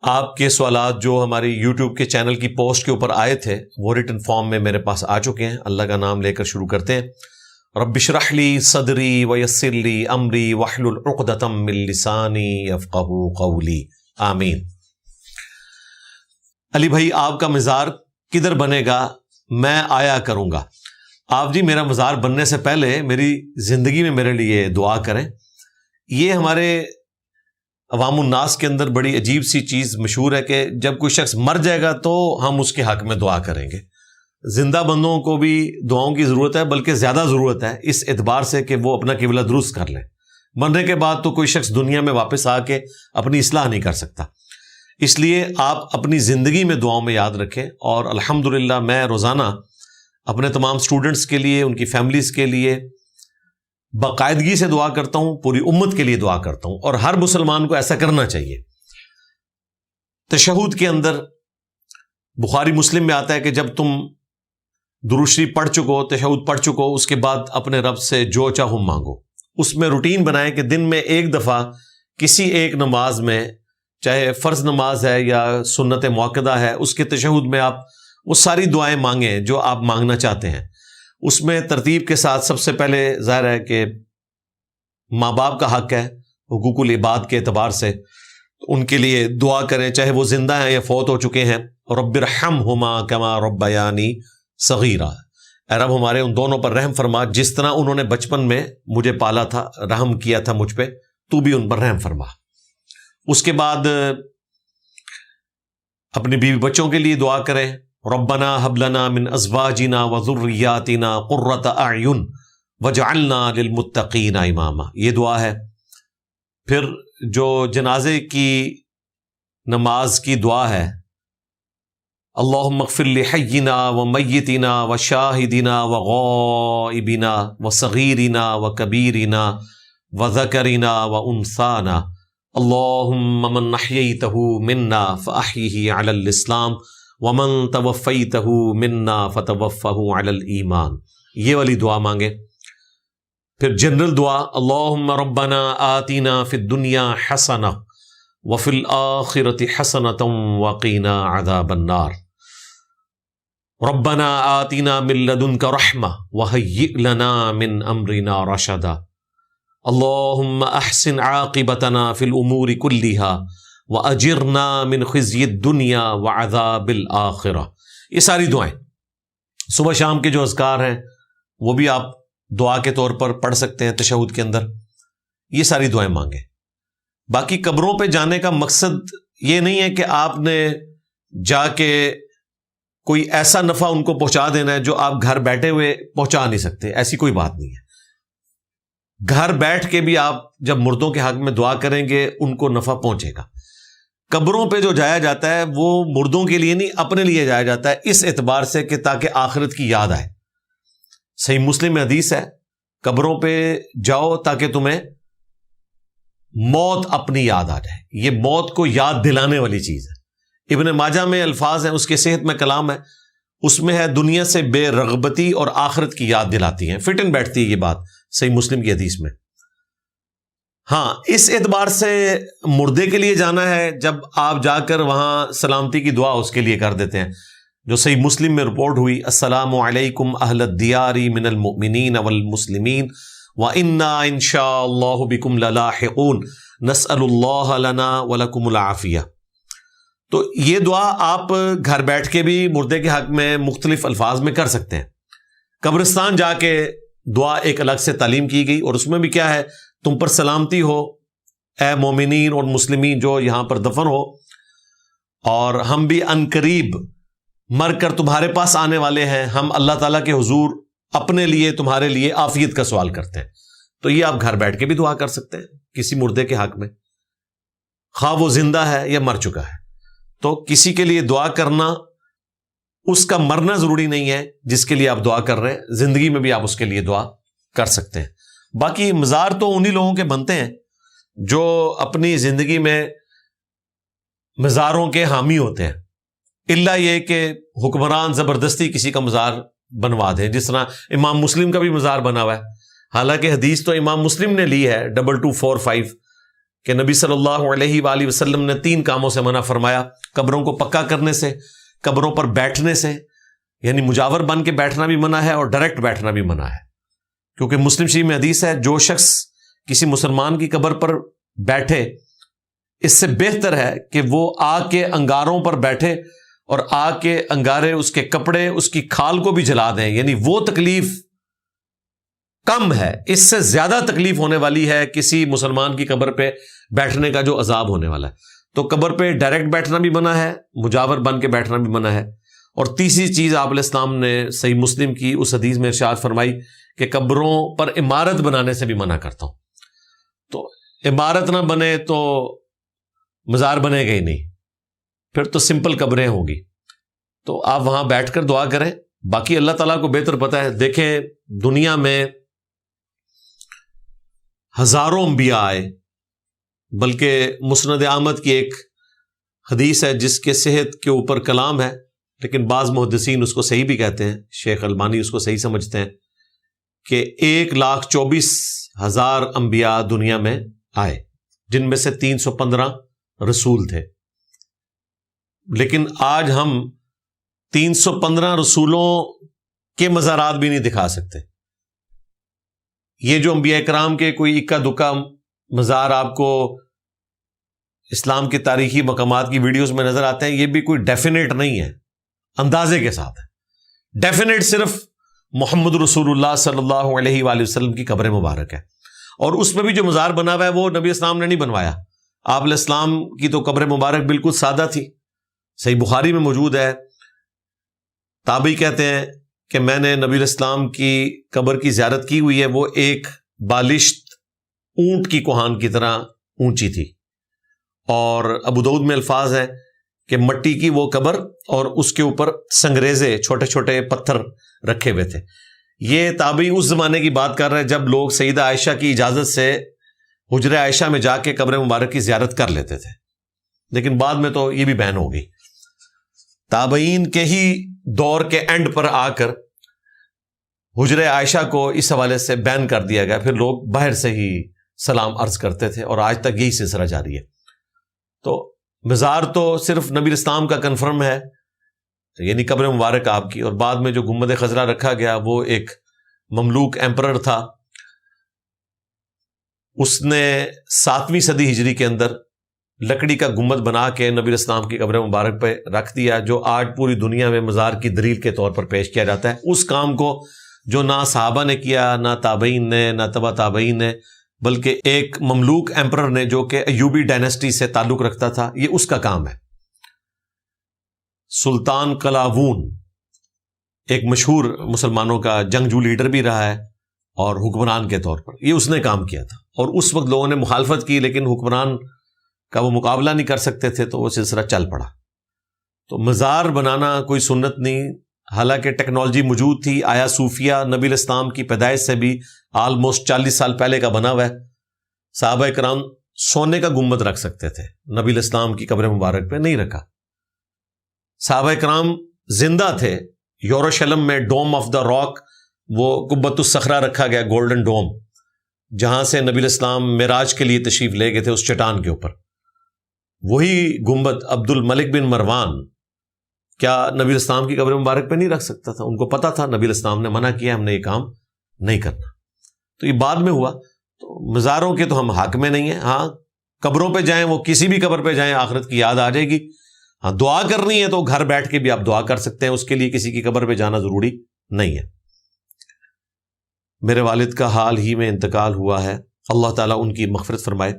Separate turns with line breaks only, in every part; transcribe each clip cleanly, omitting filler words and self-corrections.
آپ کے سوالات جو ہماری یوٹیوب کے چینل کی پوسٹ کے اوپر آئے تھے وہ ریٹن فارم میں میرے پاس آ چکے ہیں. اللہ کا نام لے کر شروع کرتے ہیں. رب اشرح لی صدری ویسر لی امری واحلل عقدۃ من لسانی یفقہوا قولی. آمین. علی بھائی، آپ کا مزار کدھر بنے گا؟ میں آیا کروں گا. آپ جی میرا مزار بننے سے پہلے میری زندگی میں میرے لیے دعا کریں. یہ ہمارے عوام الناس کے اندر بڑی عجیب سی چیز مشہور ہے کہ جب کوئی شخص مر جائے گا تو ہم اس کے حق میں دعا کریں گے. زندہ بندوں کو بھی دعاؤں کی ضرورت ہے، بلکہ زیادہ ضرورت ہے اس اعتبار سے کہ وہ اپنا قبلہ درست کر لیں. مرنے کے بعد تو کوئی شخص دنیا میں واپس آ کے اپنی اصلاح نہیں کر سکتا. اس لیے آپ اپنی زندگی میں دعاؤں میں یاد رکھیں. اور الحمدللہ میں روزانہ اپنے تمام سٹوڈنٹس کے لیے، ان کی فیملیز کے لیے باقاعدگی سے دعا کرتا ہوں، پوری امت کے لیے دعا کرتا ہوں، اور ہر مسلمان کو ایسا کرنا چاہیے. تشہد کے اندر بخاری مسلم میں آتا ہے کہ جب تم درود شریف پڑھ چکو، تشہد پڑھ چکو، اس کے بعد اپنے رب سے جو چاہو مانگو. اس میں روٹین بنائیں کہ دن میں ایک دفعہ کسی ایک نماز میں، چاہے فرض نماز ہے یا سنت موقدہ ہے، اس کے تشہد میں آپ وہ ساری دعائیں مانگیں جو آپ مانگنا چاہتے ہیں. اس میں ترتیب کے ساتھ سب سے پہلے ظاہر ہے کہ ماں باپ کا حق ہے حقوق العباد کے اعتبار سے، ان کے لیے دعا کریں، چاہے وہ زندہ ہیں یا فوت ہو چکے ہیں. رب ارحمہما کما ربیانی صغیرا. اے رب ہمارے ان دونوں پر رحم فرما، جس طرح انہوں نے بچپن میں مجھے پالا تھا، رحم کیا تھا مجھ پہ، تو بھی ان پر رحم فرما. اس کے بعد اپنی بیوی بچوں کے لیے دعا کریں. ربنا هب لنا من ازواجنا وذرياتنا قرة اعین واجعلنا للمتقین اماما. یہ دعا ہے. پھر جو جنازے کی نماز کی دعا ہے، اللہم اغفر لحینا ومیتنا وشاہدنا وغائبنا وصغیرنا وکبیرنا وذکرنا وانثانا، اللہم من احییتہ منا فاحیہ علی الاسلام ومن توفیتہ منا فتوفہ علی الایمان. یہ والی دعا مانگے. پھر جنرل دعا، اللہم ربنا آتنا فی الدنیا حسنہ وفی الآخرۃ حسنۃ وقنا عذاب النار. ربنا آتنا من لدنک رحمہ وہیئ لنا من امرنا رشدا. اللہم احسن عاقبتنا فی الامور کلہا وَأَجِرْنَا مِنْ خِزْيِ الدُّنْيَا وَعَذَابِ الْآخِرَةِ. یہ ساری دعائیں صبح شام کے جو اذکار ہیں وہ بھی آپ دعا کے طور پر پڑھ سکتے ہیں تشہد کے اندر. یہ ساری دعائیں مانگیں. باقی قبروں پہ جانے کا مقصد یہ نہیں ہے کہ آپ نے جا کے کوئی ایسا نفع ان کو پہنچا دینا ہے جو آپ گھر بیٹھے ہوئے پہنچا نہیں سکتے. ایسی کوئی بات نہیں ہے. گھر بیٹھ کے بھی آپ جب مردوں کے حق میں دعا کریں گے ان کو نفع پہنچے گا. قبروں پہ جو جایا جاتا ہے وہ مردوں کے لیے نہیں، اپنے لیے جایا جاتا ہے، اس اعتبار سے کہ تاکہ آخرت کی یاد آئے. صحیح مسلم میں حدیث ہے، قبروں پہ جاؤ تاکہ تمہیں موت اپنی یاد آ جائے. یہ موت کو یاد دلانے والی چیز ہے. ابن ماجہ میں الفاظ ہیں، اس کے صحت میں کلام ہے، اس میں ہے دنیا سے بے رغبتی اور آخرت کی یاد دلاتی ہیں. فٹ ان بیٹھتی ہے یہ بات صحیح مسلم کی حدیث میں. ہاں، اس اعتبار سے مردے کے لیے جانا ہے جب آپ جا کر وہاں سلامتی کی دعا اس کے لیے کر دیتے ہیں، جو صحیح مسلم میں رپورٹ ہوئی، السلام علیکم اہل الدیار من المؤمنین والمسلمین وَإِنَّا إِن شَاءَ اللَّهُ بِكُمْ لَلَاحِقُونَ نَسْأَلُ اللَّهَ لَنَا وَلَكُمُ الْعَافِيَةَ. تو یہ دعا آپ گھر بیٹھ کے بھی مردے کے حق میں مختلف الفاظ میں کر سکتے ہیں. قبرستان جا کے دعا ایک الگ سے تعلیم کی گئی، اور اس میں بھی کیا ہے، تم پر سلامتی ہو اے مومنین اور مسلمین جو یہاں پر دفن ہو، اور ہم بھی عنقریب مر کر تمہارے پاس آنے والے ہیں. ہم اللہ تعالیٰ کے حضور اپنے لیے تمہارے لیے عافیت کا سوال کرتے ہیں. تو یہ آپ گھر بیٹھ کے بھی دعا کر سکتے ہیں کسی مردے کے حق میں، خواہ وہ زندہ ہے یا مر چکا ہے. تو کسی کے لیے دعا کرنا، اس کا مرنا ضروری نہیں ہے جس کے لیے آپ دعا کر رہے ہیں، زندگی میں بھی آپ اس کے لیے دعا کر سکتے ہیں. باقی مزار تو انہی لوگوں کے بنتے ہیں جو اپنی زندگی میں مزاروں کے حامی ہوتے ہیں، الا یہ کہ حکمران زبردستی کسی کا مزار بنوا دیں، جس طرح امام مسلم کا بھی مزار بنا ہوا ہے. حالانکہ حدیث تو امام مسلم نے لی ہے 2245 کہ نبی صلی اللہ علیہ وآلہ وسلم نے 3 کاموں سے منع فرمایا: قبروں کو پکا کرنے سے، قبروں پر بیٹھنے سے، یعنی مجاور بن کے بیٹھنا بھی منع ہے، اور ڈائریکٹ بیٹھنا بھی منع ہے، کیونکہ مسلم شریف میں حدیث ہے جو شخص کسی مسلمان کی قبر پر بیٹھے اس سے بہتر ہے کہ وہ آگ کے انگاروں پر بیٹھے اور آگ کے انگارے اس کے کپڑے، اس کی کھال کو بھی جلا دیں، یعنی وہ تکلیف کم ہے، اس سے زیادہ تکلیف ہونے والی ہے کسی مسلمان کی قبر پہ بیٹھنے کا جو عذاب ہونے والا ہے۔ تو قبر پہ ڈائریکٹ بیٹھنا بھی منع ہے، مجاور بن کے بیٹھنا بھی منع ہے۔ اور تیسری چیز آپ علیہ السلام نے صحیح مسلم کی اس حدیث میں ارشاد فرمائی کہ قبروں پر عمارت بنانے سے بھی منع کرتا ہوں۔ تو عمارت نہ بنے تو مزار بنے گا ہی نہیں، پھر تو سمپل قبریں ہوں گی، تو آپ وہاں بیٹھ کر دعا کریں۔ باقی اللہ تعالیٰ کو بہتر پتہ ہے۔ دیکھیں دنیا میں ہزاروں انبیاء آئے، بلکہ مسند احمد کی ایک حدیث ہے جس کے صحت کے اوپر کلام ہے، لیکن بعض محدثین اس کو صحیح بھی کہتے ہیں، شیخ البانی اس کو صحیح سمجھتے ہیں، کہ 1,24,000 انبیاء دنیا میں آئے، جن میں سے 315 رسول تھے۔ لیکن آج ہم 315 رسولوں کے مزارات بھی نہیں دکھا سکتے۔ یہ جو انبیاء کرام کے کوئی اکا دکا مزار آپ کو اسلام کے تاریخی مقامات کی ویڈیوز میں نظر آتے ہیں، یہ بھی کوئی ڈیفینیٹ نہیں ہے، اندازے کے ساتھ ہے۔ ڈیفینیٹ صرف محمد رسول اللہ صلی اللہ علیہ وآلہ وسلم کی قبر مبارک ہے، اور اس میں بھی جو مزار بنا ہوا ہے وہ نبی اسلام نے نہیں بنوایا۔ آپ علیہ السلام کی تو قبر مبارک بالکل سادہ تھی، صحیح بخاری میں موجود ہے۔ تابعی کہتے ہیں کہ میں نے نبی علیہ السلام کی قبر کی زیارت کی ہوئی ہے، وہ ایک بالشت اونٹ کی کوہان کی طرح اونچی تھی، اور ابو داؤد میں الفاظ ہے کہ مٹی کی وہ قبر اور اس کے اوپر سنگریزے، چھوٹے چھوٹے پتھر رکھے ہوئے تھے۔ یہ تابعی اس زمانے کی بات کر رہے ہیں جب لوگ سیدہ عائشہ کی اجازت سے حجرہ عائشہ میں جا کے قبر مبارک کی زیارت کر لیتے تھے، لیکن بعد میں تو یہ بھی بین ہو گئی۔ تابعین کے ہی دور کے اینڈ پر آ کر حجرہ عائشہ کو اس حوالے سے بین کر دیا گیا، پھر لوگ باہر سے ہی سلام عرض کرتے تھے، اور آج تک یہی سلسلہ جاری ہے۔ تو مزار تو صرف نبی اسلام کا کنفرم ہے، یعنی قبر مبارک آپ کی، اور بعد میں جو گنبد خضرا رکھا گیا وہ ایک مملوک ایمپرر تھا، اس نے 7ویں صدی ہجری کے اندر لکڑی کا گنبد بنا کے نبی اسلام کی قبر مبارک پہ رکھ دیا، جو آج پوری دنیا میں مزار کی دلیل کے طور پر پیش کیا جاتا ہے۔ اس کام کو جو نہ صحابہ نے کیا، نہ تابعین نے، نہ تبع تابعین نے، بلکہ ایک مملوک ایمپرر نے جو کہ ایوبی ڈائنسٹی سے تعلق رکھتا تھا، یہ اس کا کام ہے۔ سلطان قلاوون ایک مشہور مسلمانوں کا جنگجو لیڈر بھی رہا ہے اور حکمران کے طور پر، یہ اس نے کام کیا تھا، اور اس وقت لوگوں نے مخالفت کی، لیکن حکمران کا وہ مقابلہ نہیں کر سکتے تھے، تو وہ سلسلہ چل پڑا۔ تو مزار بنانا کوئی سنت نہیں، حالانکہ ٹیکنالوجی موجود تھی۔ آیا صوفیہ نبی علیہ السلام کی پیدائش سے بھی آلموسٹ 40 سال پہلے کا بنا ہوا ہے۔ صحابہ کرام سونے کا گنبد رکھ سکتے تھے، نبی علیہ السلام کی قبر مبارک پہ نہیں رکھا۔ صحابہ کرام زندہ تھے، یروشلم میں ڈوم آف دا راک، وہ قبۃ الصخرہ رکھا گیا، گولڈن ڈوم، جہاں سے نبی علیہ السلام معراج کے لیے تشریف لے گئے تھے، اس چٹان کے اوپر۔ وہی گنبد عبد الملک بن مروان کیا نبی علیہ السلام کی قبر مبارک پہ نہیں رکھ سکتا تھا؟ ان کو پتا تھا نبی علیہ السلام نے منع کیا، ہم نے یہ کام نہیں کرنا، تو یہ بعد میں ہوا۔ تو مزاروں کے تو ہم حق میں نہیں ہیں، ہاں قبروں پہ جائیں، وہ کسی بھی قبر پہ جائیں، آخرت کی یاد آ جائے گی۔ ہاں دعا کرنی ہے تو گھر بیٹھ کے بھی آپ دعا کر سکتے ہیں، اس کے لیے کسی کی قبر پہ جانا ضروری نہیں ہے۔ میرے والد کا حال ہی میں انتقال ہوا ہے، اللہ تعالیٰ ان کی مغفرت فرمائے،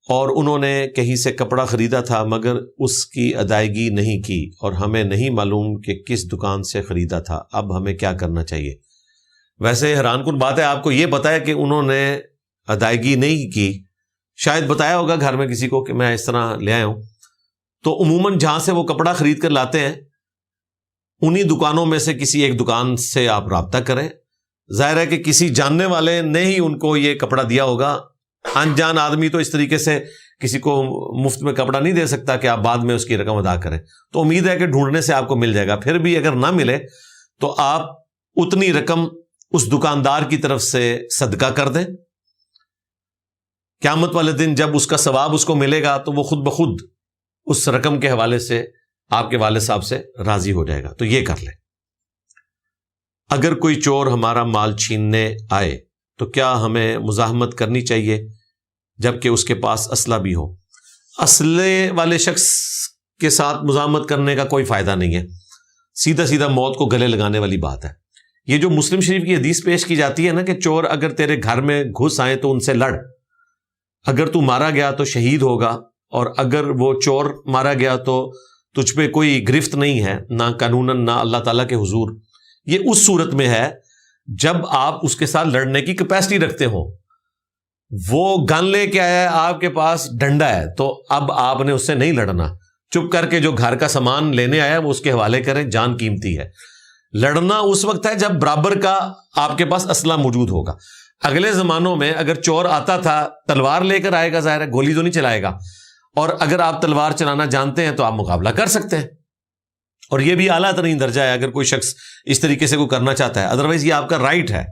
اور انہوں نے کہیں سے کپڑا خریدا تھا مگر اس کی ادائیگی نہیں کی، اور ہمیں نہیں معلوم کہ کس دکان سے خریدا تھا، اب ہمیں کیا کرنا چاہیے؟ ویسے حیران کن بات ہے، آپ کو یہ پتا ہے کہ انہوں نے ادائیگی نہیں کی، شاید بتایا ہوگا گھر میں کسی کو کہ میں اس طرح لے آیا ہوں، تو عموماً جہاں سے وہ کپڑا خرید کر لاتے ہیں انہی دکانوں میں سے کسی ایک دکان سے آپ رابطہ کریں۔ ظاہر ہے کہ کسی جاننے والے نے ہی ان کو یہ کپڑا دیا ہوگا، انجان آدمی تو اس طریقے سے کسی کو مفت میں کپڑا نہیں دے سکتا کہ آپ بعد میں اس کی رقم ادا کریں، تو امید ہے کہ ڈھونڈنے سے آپ کو مل جائے گا۔ پھر بھی اگر نہ ملے تو آپ اتنی رقم اس دکاندار کی طرف سے صدقہ کر دیں، قیامت والے دن جب اس کا ثواب اس کو ملے گا تو وہ خود بخود اس رقم کے حوالے سے آپ کے والد صاحب سے راضی ہو جائے گا. تو یہ کر لیں. اگر کوئی چور ہمارا مال چھیننے آئے تو کیا ہمیں مزاحمت کرنی چاہیے جبکہ اس کے پاس اسلحہ بھی ہو؟ اسلحے والے شخص کے ساتھ مزاحمت کرنے کا کوئی فائدہ نہیں ہے. سیدھا سیدھا موت کو گلے لگانے والی بات ہے. یہ جو مسلم شریف کی حدیث پیش کی جاتی ہے نا کہ چور اگر تیرے گھر میں گھس آئے تو ان سے لڑ، اگر تو مارا گیا تو شہید ہوگا، اور اگر وہ چور مارا گیا تو تجھ پہ کوئی گرفت نہیں ہے، نہ قانوناً نہ اللہ تعالیٰ کے حضور. یہ اس صورت میں ہے جب آپ اس کے ساتھ لڑنے کی کیپیسٹی رکھتے ہو. وہ گن لے کے آیا ہے، آپ کے پاس ڈنڈا ہے، تو اب آپ نے اس سے نہیں لڑنا. چپ کر کے جو گھر کا سامان لینے آیا وہ اس کے حوالے کریں، جان قیمتی ہے. لڑنا اس وقت ہے جب برابر کا آپ کے پاس اسلحہ موجود ہوگا. اگلے زمانوں میں اگر چور آتا تھا تلوار لے کر آئے گا، ظاہر ہے گولی تو نہیں چلائے گا، اور اگر آپ تلوار چلانا جانتے ہیں تو آپ مقابلہ کر سکتے ہیں. اور یہ بھی اعلیٰ ترین درجہ ہے اگر کوئی شخص اس طریقے سے کوئی کرنا چاہتا ہے. ادروائز یہ آپ کا رائٹ ہے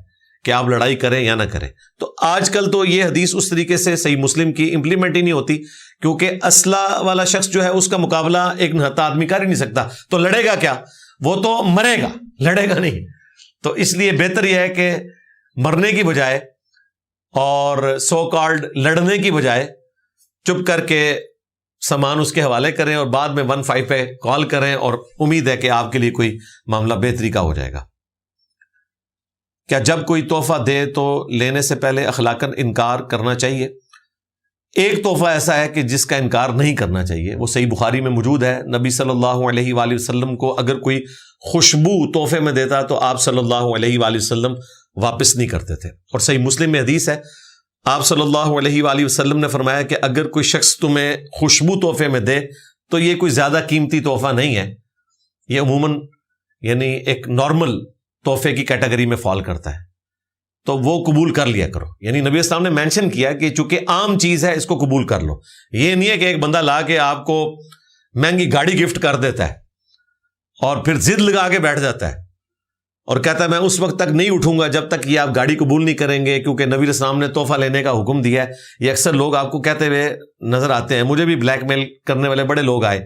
کہ آپ لڑائی کریں یا نہ کریں. تو آج کل تو یہ حدیث اس طریقے سے صحیح مسلم کی امپلیمنٹ ہی نہیں ہوتی، کیونکہ اسلحہ والا شخص جو ہے اس کا مقابلہ ایک نہتا آدمی کر ہی نہیں سکتا. تو لڑے گا کیا؟ وہ تو مرے گا، لڑے گا نہیں. تو اس لیے بہتر یہ ہے کہ مرنے کی بجائے اور سو کالڈ لڑنے کی بجائے چپ کر کے سامان اس کے حوالے کریں اور بعد میں 15 پہ کال کریں، اور امید ہے کہ آپ کے لیے کوئی معاملہ بہتری کا ہو جائے گا. کیا جب کوئی تحفہ دے تو لینے سے پہلے اخلاقاً انکار کرنا چاہیے؟ ایک تحفہ ایسا ہے کہ جس کا انکار نہیں کرنا چاہیے، وہ صحیح بخاری میں موجود ہے. نبی صلی اللہ علیہ وآلہ وسلم کو اگر کوئی خوشبو تحفے میں دیتا تو آپ صلی اللہ علیہ وآلہ وسلم واپس نہیں کرتے تھے. اور صحیح مسلم میں حدیث ہے، آپ صلی اللہ علیہ وآلہ وسلم نے فرمایا کہ اگر کوئی شخص تمہیں خوشبو تحفے میں دے تو یہ کوئی زیادہ قیمتی تحفہ نہیں ہے، یہ عموماً یعنی ایک نارمل تحفے کی کیٹیگری میں فال کرتا ہے، تو وہ قبول کر لیا کرو. یعنی نبی اسلام نے مینشن کیا کہ چونکہ عام چیز ہے اس کو قبول کر لو. یہ نہیں ہے کہ ایک بندہ لا کے آپ کو مہنگی گاڑی گفٹ کر دیتا ہے اور پھر ضد لگا کے بیٹھ جاتا ہے اور کہتا ہے میں اس وقت تک نہیں اٹھوں گا جب تک یہ آپ گاڑی قبول نہیں کریں گے، کیونکہ نبی اسلام نے تحفہ لینے کا حکم دیا ہے. یہ اکثر لوگ آپ کو کہتے ہوئے نظر آتے ہیں، مجھے بھی بلیک میل کرنے والے بڑے لوگ آئے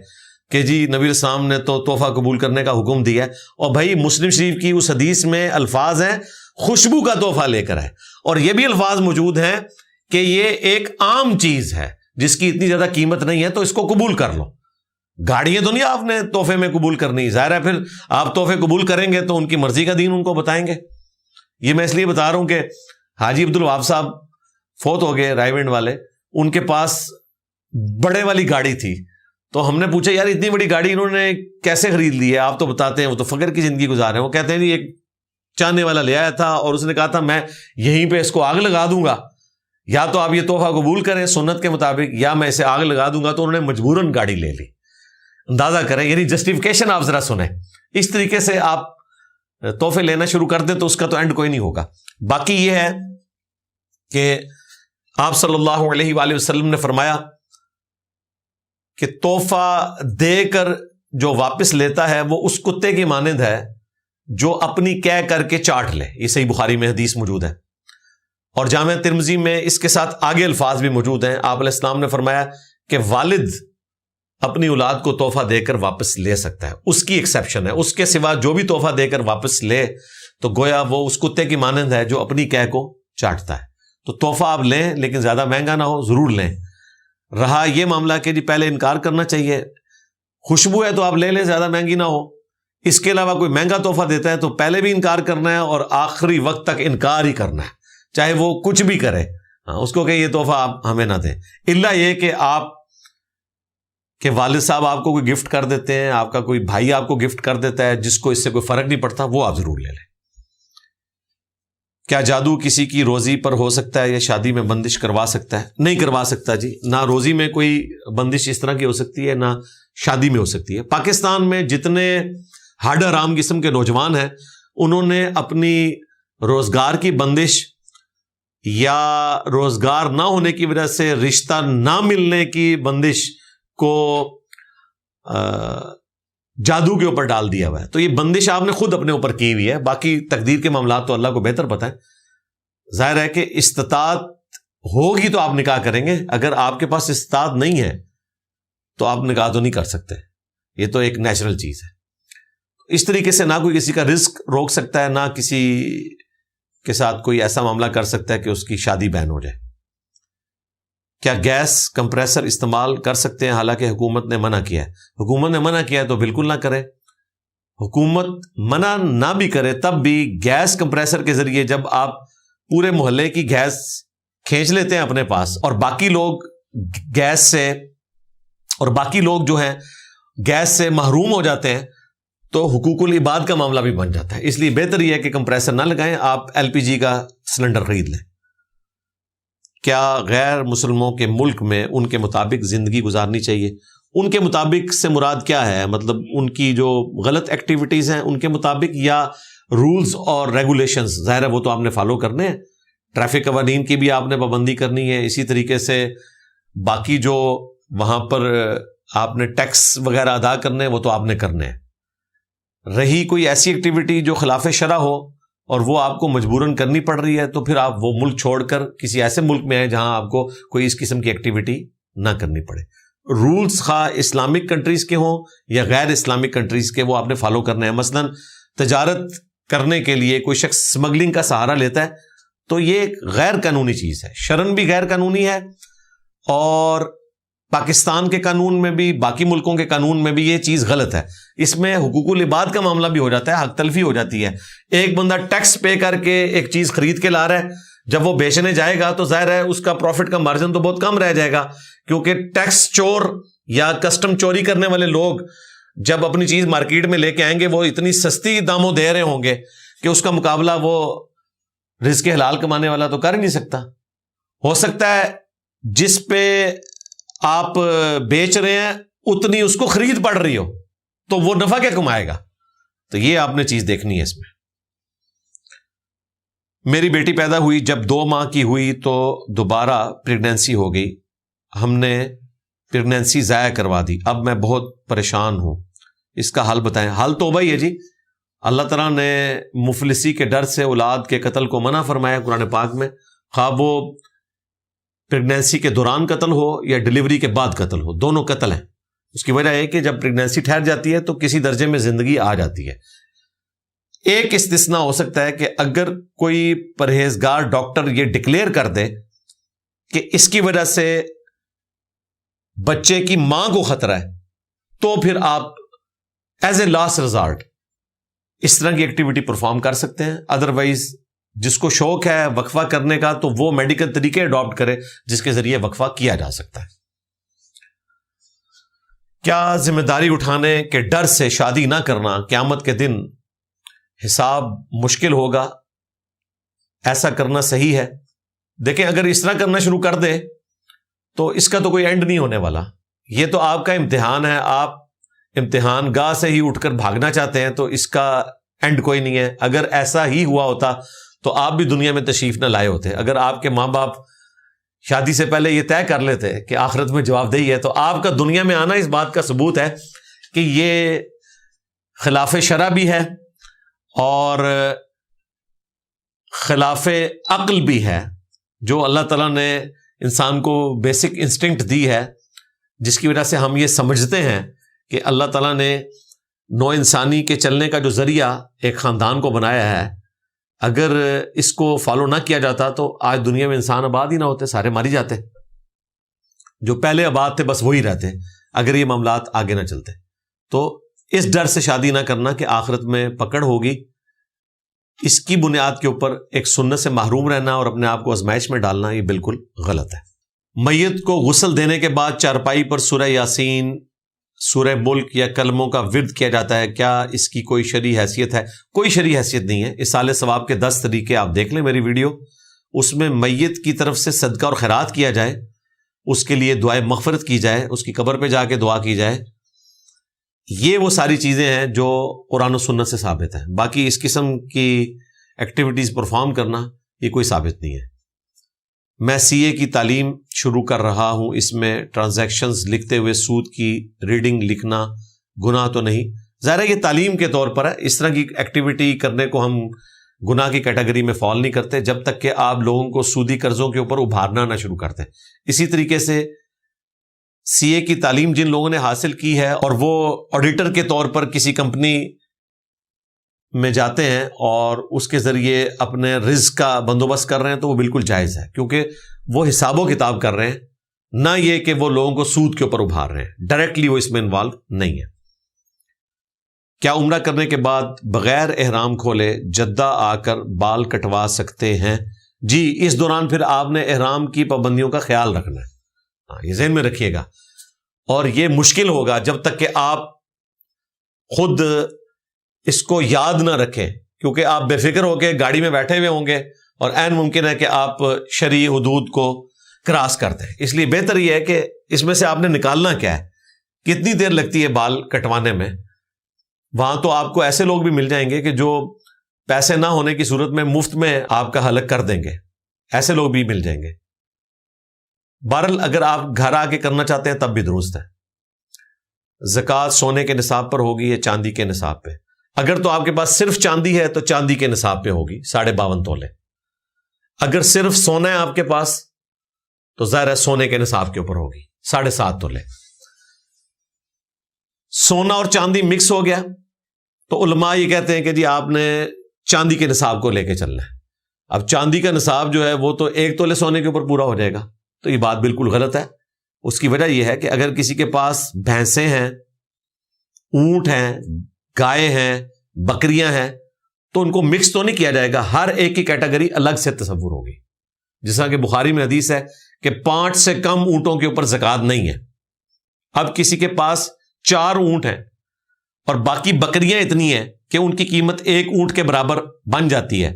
کہ جی نبی اسلام نے تو تحفہ قبول کرنے کا حکم دیا ہے. اور بھائی مسلم شریف کی اس حدیث میں الفاظ ہیں خوشبو کا تحفہ لے کر آئے، اور یہ بھی الفاظ موجود ہیں کہ یہ ایک عام چیز ہے جس کی اتنی زیادہ قیمت نہیں ہے تو اس کو قبول کر لو. گاڑیاں تو نہیں آپ نے تحفے میں قبول کرنی، ظاہر ہے پھر آپ تحفے قبول کریں گے تو ان کی مرضی کا دین ان کو بتائیں گے. یہ میں اس لیے بتا رہا ہوں کہ حاجی عبدالوہاب صاحب فوت ہو گئے رائے ونڈ والے، ان کے پاس بڑے والی گاڑی تھی، تو ہم نے پوچھا یار اتنی بڑی گاڑی انہوں نے کیسے خرید لی ہے؟ آپ تو بتاتے ہیں وہ تو فقر کی زندگی گزار رہے ہیں. وہ کہتے ہیں ایک چاہنے والا لے آیا تھا اور اس نے کہا تھا میں یہیں پہ اس کو آگ لگا دوں گا، یا تو آپ یہ تحفہ قبول کریں سنت کے مطابق یا میں اسے آگ لگا دوں گا. تو انہوں نے مجبوراً گاڑی لے لی. اندازہ کریں، یعنی جسٹیفیکیشن آپ ذرا سنیں. اس طریقے سے آپ تحفے لینا شروع کر دیں تو اس کا تو اینڈ کوئی نہیں ہوگا. باقی یہ ہے کہ آپ صلی اللہ علیہ وآلہ وسلم نے فرمایا کہ تحفہ دے کر جو واپس لیتا ہے وہ اس کتے کی مانند ہے جو اپنی کہہ کر کے چاٹ لے. یہ صحیح بخاری میں حدیث موجود ہے، اور جامع ترمذی میں اس کے ساتھ آگے الفاظ بھی موجود ہیں. آپ علیہ السلام نے فرمایا کہ والد اپنی اولاد کو تحفہ دے کر واپس لے سکتا ہے، اس کی ایکسیپشن ہے. اس کے سوا جو بھی تحفہ دے کر واپس لے تو گویا وہ اس کتے کی مانند ہے جو اپنی کہہ کو چاٹتا ہے. تو تحفہ آپ لیں لیکن زیادہ مہنگا نہ ہو، ضرور لیں. رہا یہ معاملہ کہ جی پہلے انکار کرنا چاہیے، خوشبو ہے تو آپ لے لیں، زیادہ مہنگی نہ ہو. اس کے علاوہ کوئی مہنگا تحفہ دیتا ہے تو پہلے بھی انکار کرنا ہے اور آخری وقت تک انکار ہی کرنا ہے، چاہے وہ کچھ بھی کرے. اس کو کہ یہ تحفہ آپ ہمیں نہ دیں، الا یہ کہ آپ کہ والد صاحب آپ کو کوئی گفٹ کر دیتے ہیں، آپ کا کوئی بھائی آپ کو گفٹ کر دیتا ہے جس کو اس سے کوئی فرق نہیں پڑتا، وہ آپ ضرور لے لیں. کیا جادو کسی کی روزی پر ہو سکتا ہے یا شادی میں بندش کروا سکتا ہے؟ نہیں کروا سکتا جی، نہ روزی میں کوئی بندش اس طرح کی ہو سکتی ہے نہ شادی میں ہو سکتی ہے. پاکستان میں جتنے ہڈ حرام قسم کے نوجوان ہیں انہوں نے اپنی روزگار کی بندش یا روزگار نہ ہونے کی وجہ سے رشتہ نہ ملنے کی بندش کو جادو کے اوپر ڈال دیا ہوا ہے. تو یہ بندش آپ نے خود اپنے اوپر کی ہوئی ہے، باقی تقدیر کے معاملات تو اللہ کو بہتر پتہ ہے. ظاہر ہے کہ استطاعت ہوگی تو آپ نکاح کریں گے، اگر آپ کے پاس استطاعت نہیں ہے تو آپ نکاح تو نہیں کر سکتے، یہ تو ایک نیچرل چیز ہے۔ اس طریقے سے نہ کوئی کسی کا رزق روک سکتا ہے، نہ کسی کے ساتھ کوئی ایسا معاملہ کر سکتا ہے کہ اس کی شادی بین ہو جائے۔ کیا گیس کمپریسر استعمال کر سکتے ہیں؟ حالانکہ حکومت نے منع کیا ہے۔ حکومت نے منع کیا ہے تو بالکل نہ کرے۔ حکومت منع نہ بھی کرے تب بھی گیس کمپریسر کے ذریعے جب آپ پورے محلے کی گیس کھینچ لیتے ہیں اپنے پاس، اور باقی لوگ گیس سے جو ہیں گیس سے محروم ہو جاتے ہیں، تو حقوق العباد کا معاملہ بھی بن جاتا ہے۔ اس لیے بہتر یہ ہے کہ کمپریسر نہ لگائیں، آپ LPG کا سلنڈر خرید لیں۔ کیا غیر مسلموں کے ملک میں ان کے مطابق زندگی گزارنی چاہیے؟ ان کے مطابق سے مراد کیا ہے؟ مطلب ان کی جو غلط ایکٹیویٹیز ہیں ان کے مطابق، یا رولز اور ریگولیشنز؟ ظاہر ہے وہ تو آپ نے فالو کرنے ہیں، ٹریفک قوانین کی بھی آپ نے پابندی کرنی ہے، اسی طریقے سے باقی جو وہاں پر آپ نے ٹیکس وغیرہ ادا کرنے ہیں وہ تو آپ نے کرنے ہیں۔ رہی کوئی ایسی ایکٹیویٹی جو خلاف شرع ہو اور وہ آپ کو مجبوراً کرنی پڑ رہی ہے، تو پھر آپ وہ ملک چھوڑ کر کسی ایسے ملک میں آئیں جہاں آپ کو کوئی اس قسم کی ایکٹیویٹی نہ کرنی پڑے۔ رولز خواہ اسلامک کنٹریز کے ہوں یا غیر اسلامک کنٹریز کے، وہ آپ نے فالو کرنے ہیں۔ مثلا تجارت کرنے کے لیے کوئی شخص سمگلنگ کا سہارا لیتا ہے تو یہ ایک غیر قانونی چیز ہے، شرعاً بھی غیر قانونی ہے، اور پاکستان کے قانون میں بھی، باقی ملکوں کے قانون میں بھی یہ چیز غلط ہے۔ اس میں حقوق العباد کا معاملہ بھی ہو جاتا ہے، حق تلفی ہو جاتی ہے۔ ایک بندہ ٹیکس پے کر کے ایک چیز خرید کے لا رہا ہے، جب وہ بیچنے جائے گا تو ظاہر ہے اس کا پروفٹ کا مارجن تو بہت کم رہ جائے گا، کیونکہ ٹیکس چور یا کسٹم چوری کرنے والے لوگ جب اپنی چیز مارکیٹ میں لے کے آئیں گے وہ اتنی سستی داموں دے رہے ہوں گے کہ اس کا مقابلہ وہ رزق حلال کمانے والا تو کر ہی نہیں سکتا۔ ہو سکتا ہے جس پہ آپ بیچ رہے ہیں اتنی اس کو خرید پڑ رہی ہو، تو وہ نفع کیا کمائے گا؟ تو یہ آپ نے چیز دیکھنی ہے اس میں۔ میری بیٹی پیدا ہوئی، جب 2 ماہ کی ہوئی تو دوبارہ پریگنینسی ہو گئی، ہم نے پریگنینسی ضائع کروا دی، اب میں بہت پریشان ہوں، اس کا حل بتائیں۔ حل توبہ ہی ہے جی۔ اللہ تعالیٰ نے مفلسی کے ڈر سے اولاد کے قتل کو منع فرمایا قرآن پاک میں، خواہ وہ پریگنینسی کے دوران قتل ہو یا ڈیلیوری کے بعد قتل ہو، دونوں قتل ہیں۔ اس کی وجہ ہے کہ جب پریگنینسی ٹھہر جاتی ہے تو کسی درجے میں زندگی آ جاتی ہے۔ ایک استثناء ہو سکتا ہے کہ اگر کوئی پرہیزگار ڈاکٹر یہ ڈکلیئر کر دے کہ اس کی وجہ سے بچے کی ماں کو خطرہ ہے، تو پھر آپ ایز اے لاسٹ ریزارٹ اس طرح کی ایکٹیویٹی پرفارم کر سکتے ہیں۔ ادروائز جس کو شوق ہے وقفہ کرنے کا تو وہ میڈیکل طریقے اڈاپٹ کرے جس کے ذریعے وقفہ کیا جا سکتا ہے۔ کیا ذمہ داری اٹھانے کے ڈر سے شادی نہ کرنا قیامت کے دن حساب مشکل ہوگا؟ ایسا کرنا صحیح ہے؟ دیکھیں، اگر اس طرح کرنا شروع کر دے تو اس کا تو کوئی اینڈ نہیں ہونے والا۔ یہ تو آپ کا امتحان ہے، آپ امتحان گاہ سے ہی اٹھ کر بھاگنا چاہتے ہیں تو اس کا اینڈ کوئی نہیں ہے۔ اگر ایسا ہی ہوا ہوتا تو آپ بھی دنیا میں تشریف نہ لائے ہوتے۔ اگر آپ کے ماں باپ شادی سے پہلے یہ طے کر لیتے کہ آخرت میں جواب دہی ہے، تو آپ کا دنیا میں آنا اس بات کا ثبوت ہے کہ یہ خلاف شرع بھی ہے اور خلاف عقل بھی ہے، جو اللہ تعالیٰ نے انسان کو بیسک انسٹنکٹ دی ہے، جس کی وجہ سے ہم یہ سمجھتے ہیں کہ اللہ تعالیٰ نے نو انسانی کے چلنے کا جو ذریعہ ایک خاندان کو بنایا ہے، اگر اس کو فالو نہ کیا جاتا تو آج دنیا میں انسان آباد ہی نہ ہوتے، سارے ماری جاتے۔ جو پہلے آباد تھے بس وہی رہتے اگر یہ معاملات آگے نہ چلتے۔ تو اس ڈر سے شادی نہ کرنا کہ آخرت میں پکڑ ہوگی، اس کی بنیاد کے اوپر ایک سنت سے محروم رہنا اور اپنے آپ کو آزمائش میں ڈالنا، یہ بالکل غلط ہے۔ میت کو غسل دینے کے بعد چارپائی پر سورہ یاسین، سورہ ملک یا کلموں کا ورد کیا جاتا ہے، کیا اس کی کوئی شرعی حیثیت ہے؟ کوئی شرعی حیثیت نہیں ہے۔ اصالہ ثواب کے 10 طریقے آپ دیکھ لیں میری ویڈیو، اس میں میت کی طرف سے صدقہ اور خیرات کیا جائے، اس کے لیے دعائے مغفرت کی جائے، اس کی قبر پہ جا کے دعا کی جائے، یہ وہ ساری چیزیں ہیں جو قرآن و سنت سے ثابت ہیں۔ باقی اس قسم کی ایکٹیویٹیز پرفارم کرنا یہ کوئی ثابت نہیں ہے۔ میں CA کی تعلیم شروع کر رہا ہوں، اس میں ٹرانزیکشنز لکھتے ہوئے سود کی ریڈنگ لکھنا گناہ تو نہیں؟ ظاہر ہے یہ تعلیم کے طور پر ہے، اس طرح کی ایکٹیویٹی کرنے کو ہم گناہ کی کیٹیگری میں فال نہیں کرتے جب تک کہ آپ لوگوں کو سودی قرضوں کے اوپر ابھارنا نہ شروع کرتے. اسی طریقے سے سی اے کی تعلیم جن لوگوں نے حاصل کی ہے اور وہ آڈیٹر کے طور پر کسی کمپنی میں جاتے ہیں اور اس کے ذریعے اپنے رزق کا بندوبست کر رہے ہیں تو وہ بالکل جائز ہے، کیونکہ وہ حساب و کتاب کر رہے ہیں، نہ یہ کہ وہ لوگوں کو سود کے اوپر ابھار رہے ہیں. ڈائریکٹلی وہ اس میں انوالو نہیں ہے. کیا عمرہ کرنے کے بعد بغیر احرام کھولے جدہ آ کر بال کٹوا سکتے ہیں؟ جی، اس دوران پھر آپ نے احرام کی پابندیوں کا خیال رکھنا ہے، یہ ذہن میں رکھیے گا. اور یہ مشکل ہوگا جب تک کہ آپ خود اس کو یاد نہ رکھیں، کیونکہ آپ بے فکر ہو کے گاڑی میں بیٹھے ہوئے ہوں گے اور عین ممکن ہے کہ آپ شرعی حدود کو کراس کرتے ہیں. اس لیے بہتر یہ ہے کہ اس میں سے آپ نے نکالنا کیا ہے، کتنی دیر لگتی ہے بال کٹوانے میں. وہاں تو آپ کو ایسے لوگ بھی مل جائیں گے کہ جو پیسے نہ ہونے کی صورت میں مفت میں آپ کا حلق کر دیں گے، ایسے لوگ بھی مل جائیں گے. بہرحال اگر آپ گھر آ کے کرنا چاہتے ہیں تب بھی درست ہے. زکوٰۃ سونے کے نصاب پر ہوگی یا چاندی کے نصاب پہ؟ اگر تو آپ کے پاس صرف چاندی ہے تو چاندی کے نصاب پہ ہوگی 52.5 تولے. اگر صرف سونا ہے آپ کے پاس تو ظاہر ہے سونے کے نصاب کے اوپر ہوگی 7.5 تولے. سونا اور چاندی مکس ہو گیا تو علماء یہ کہتے ہیں کہ جی آپ نے چاندی کے نصاب کو لے کے چلنا ہے. اب چاندی کا نصاب جو ہے وہ تو 1 تولے سونے کے اوپر پورا ہو جائے گا، تو یہ بات بالکل غلط ہے. اس کی وجہ یہ ہے کہ اگر کسی کے پاس بھینسیں ہیں، اونٹ ہیں، گائے ہیں، بکریاں ہیں، تو ان کو مکس تو نہیں کیا جائے گا، ہر ایک کی کیٹیگری الگ سے تصور ہوگی. جیسا کہ بخاری میں حدیث ہے کہ 5 سے کم اونٹوں کے اوپر زکوٰۃ نہیں ہے. اب کسی کے پاس 4 اونٹ ہیں اور باقی بکریاں اتنی ہیں کہ ان کی قیمت 1 اونٹ کے برابر بن جاتی ہے،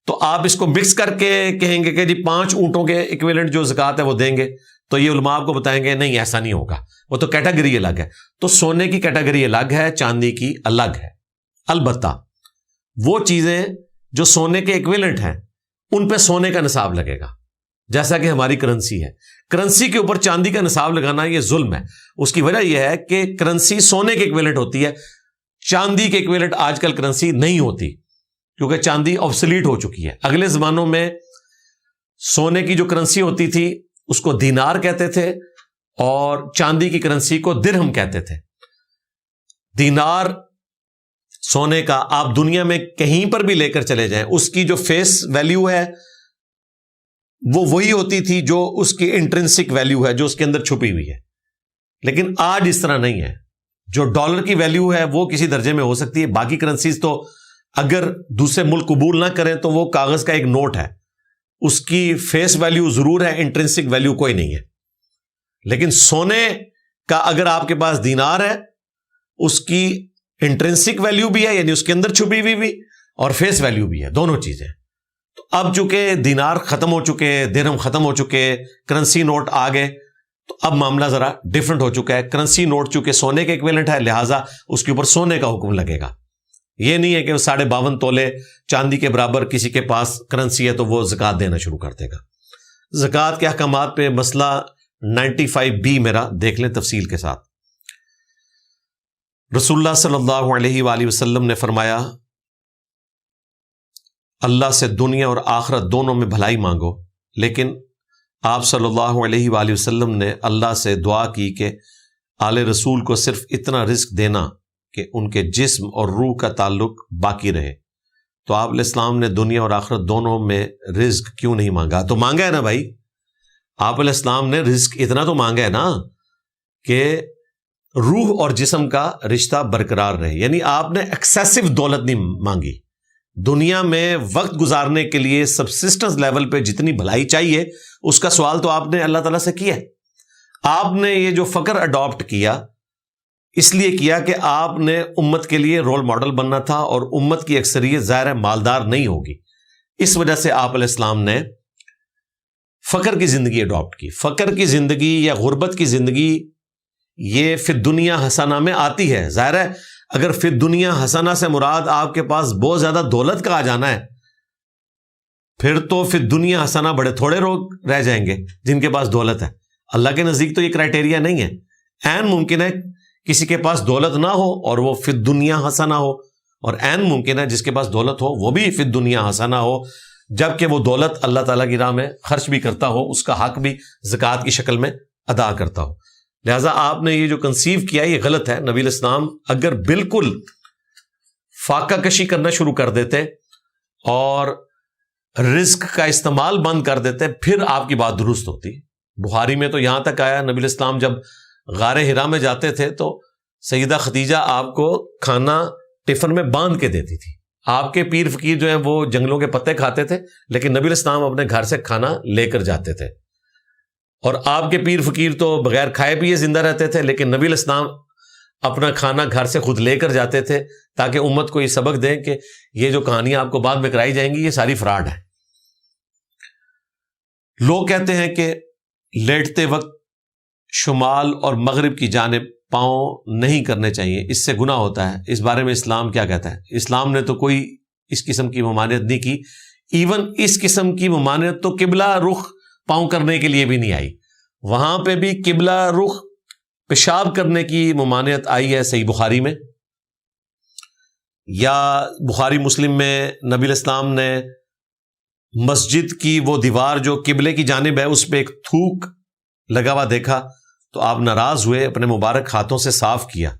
تو آپ اس کو مکس کر کے کہیں گے کہ جی 5 اونٹوں کے ایکویلنٹ جو زکوٰۃ ہے وہ دیں گے، تو یہ علماء آپ کو بتائیں گے نہیں ایسا نہیں ہوگا، وہ تو کیٹیگری الگ ہے. تو سونے کی کیٹیگری الگ ہے، چاندی کی الگ ہے. البتہ وہ چیزیں جو سونے کے ایکویلنٹ ہیں ان پہ سونے کا نصاب لگے گا، جیسا کہ ہماری کرنسی ہے. کرنسی کے اوپر چاندی کا نصاب لگانا یہ ظلم ہے. اس کی وجہ یہ ہے کہ کرنسی سونے کے ایکویلنٹ ہوتی ہے، چاندی کے ایکویلنٹ آج کل کرنسی نہیں ہوتی، کیونکہ چاندی آبسلیٹ ہو چکی ہے. اگلے زمانوں میں سونے کی جو کرنسی ہوتی تھی اس کو دینار کہتے تھے اور چاندی کی کرنسی کو درہم کہتے تھے. دینار سونے کا آپ دنیا میں کہیں پر بھی لے کر چلے جائیں، اس کی جو فیس ویلیو ہے وہ وہی ہوتی تھی جو اس کی انٹرنسک ویلیو ہے، جو اس کے اندر چھپی ہوئی ہے. لیکن آج اس طرح نہیں ہے. جو ڈالر کی ویلیو ہے وہ کسی درجے میں ہو سکتی ہے، باقی کرنسیز تو اگر دوسرے ملک قبول نہ کریں تو وہ کاغذ کا ایک نوٹ ہے، اس کی فیس ویلیو ضرور ہے، انٹرنسک ویلیو کوئی نہیں ہے. لیکن سونے کا اگر آپ کے پاس دینار ہے، اس کی انٹرنسک ویلیو بھی ہے، یعنی اس کے اندر چھپی ہوئی بھی، اور فیس ویلیو بھی ہے، دونوں چیزیں. تو اب چونکہ دینار ختم ہو چکے، درہم ختم ہو چکے، کرنسی نوٹ آ گئے، تو اب معاملہ ذرا ڈیفرنٹ ہو چکا ہے. کرنسی نوٹ چونکہ سونے کے ایکویلنٹ ہے، لہٰذا اس کے اوپر سونے کا حکم لگے گا. یہ نہیں ہے کہ 52.5 تولے چاندی کے برابر کسی کے پاس کرنسی ہے تو وہ زکوٰۃ دینا شروع کر دے گا. زکوٰۃ کے احکامات پہ مسئلہ 95B میرا دیکھ لیں تفصیل کے ساتھ. رسول اللہ صلی اللہ علیہ وآلہ وسلم نے فرمایا، اللہ سے دنیا اور آخرت دونوں میں بھلائی مانگو. لیکن آپ صلی اللہ علیہ وآلہ وسلم نے اللہ سے دعا کی کہ آل رسول کو صرف اتنا رزق دینا کہ ان کے جسم اور روح کا تعلق باقی رہے. تو آپ علیہ السلام نے دنیا اور آخرت دونوں میں رزق کیوں نہیں مانگا؟ تو مانگا ہے نا بھائی، آپ علیہ السلام نے رزق اتنا تو مانگا ہے نا کہ روح اور جسم کا رشتہ برقرار رہے. یعنی آپ نے ایکسیسو دولت نہیں مانگی. دنیا میں وقت گزارنے کے لیے سبسسٹنس لیول پہ جتنی بھلائی چاہیے اس کا سوال تو آپ نے اللہ تعالیٰ سے کیا ہے. آپ نے یہ جو فقر اڈاپٹ کیا اس لیے کیا کہ آپ نے امت کے لیے رول ماڈل بننا تھا، اور امت کی اکثریت ظاہر مالدار نہیں ہوگی. اس وجہ سے آپ علیہ السلام نے فقر کی زندگی اڈاپٹ کی. فقر کی زندگی یا غربت کی زندگی یہ فی الدنیا حسنہ میں آتی ہے. ظاہر ہے اگر فی الدنیا حسنہ سے مراد آپ کے پاس بہت زیادہ دولت کا آ جانا ہے، پھر تو فی الدنیا حسنہ بڑے تھوڑے لوگ رہ جائیں گے جن کے پاس دولت ہے. اللہ کے نزدیک تو یہ کرائٹیریا نہیں ہے. عین ممکن ہے کسی کے پاس دولت نہ ہو اور وہ فی الدنیا حسنہ ہو، اور عین ممکن ہے جس کے پاس دولت ہو وہ بھی فی الدنیا حسنہ ہو، جبکہ وہ دولت اللہ تعالیٰ کی راہ میں خرچ بھی کرتا ہو، اس کا حق بھی زکوٰۃ کی شکل میں ادا کرتا ہو۔ لہٰذا آپ نے یہ جو کنسیو کیا یہ غلط ہے۔ نبی الاسلام اگر بالکل فاقہ کشی کرنا شروع کر دیتے اور رزق کا استعمال بند کر دیتے پھر آپ کی بات درست ہوتی۔ بخاری میں تو یہاں تک آیا نبی الاسلام جب غار حرا میں جاتے تھے تو سیدہ خدیجہ آپ کو کھانا ٹفن میں باندھ کے دیتی تھی۔ آپ کے پیر فقیر جو ہیں وہ جنگلوں کے پتے کھاتے تھے، لیکن نبی الاسلام اپنے گھر سے کھانا لے کر جاتے تھے۔ اور آپ کے پیر فقیر تو بغیر کھائے پیے زندہ رہتے تھے، لیکن نبی الاسلام اپنا کھانا گھر سے خود لے کر جاتے تھے تاکہ امت کو یہ سبق دیں کہ یہ جو کہانیاں آپ کو بعد میں کرائی جائیں گی یہ ساری فراڈ ہے۔ لوگ کہتے ہیں کہ لیٹتے وقت شمال اور مغرب کی جانب پاؤں نہیں کرنے چاہیے، اس سے گناہ ہوتا ہے، اس بارے میں اسلام کیا کہتا ہے؟ اسلام نے تو کوئی اس قسم کی ممانعت نہیں کی، ایون اس قسم کی ممانعت تو قبلہ رخ پاؤں کرنے کے لیے بھی نہیں آئی۔ وہاں پہ بھی قبلہ رخ پیشاب کرنے کی ممانعت آئی ہے صحیح بخاری میں، یا بخاری مسلم میں نبی الاسلام نے مسجد کی وہ دیوار جو قبلے کی جانب ہے اس پہ ایک تھوک لگا ہوا دیکھا تو آپ ناراض ہوئے، اپنے مبارک ہاتھوں سے صاف کیا،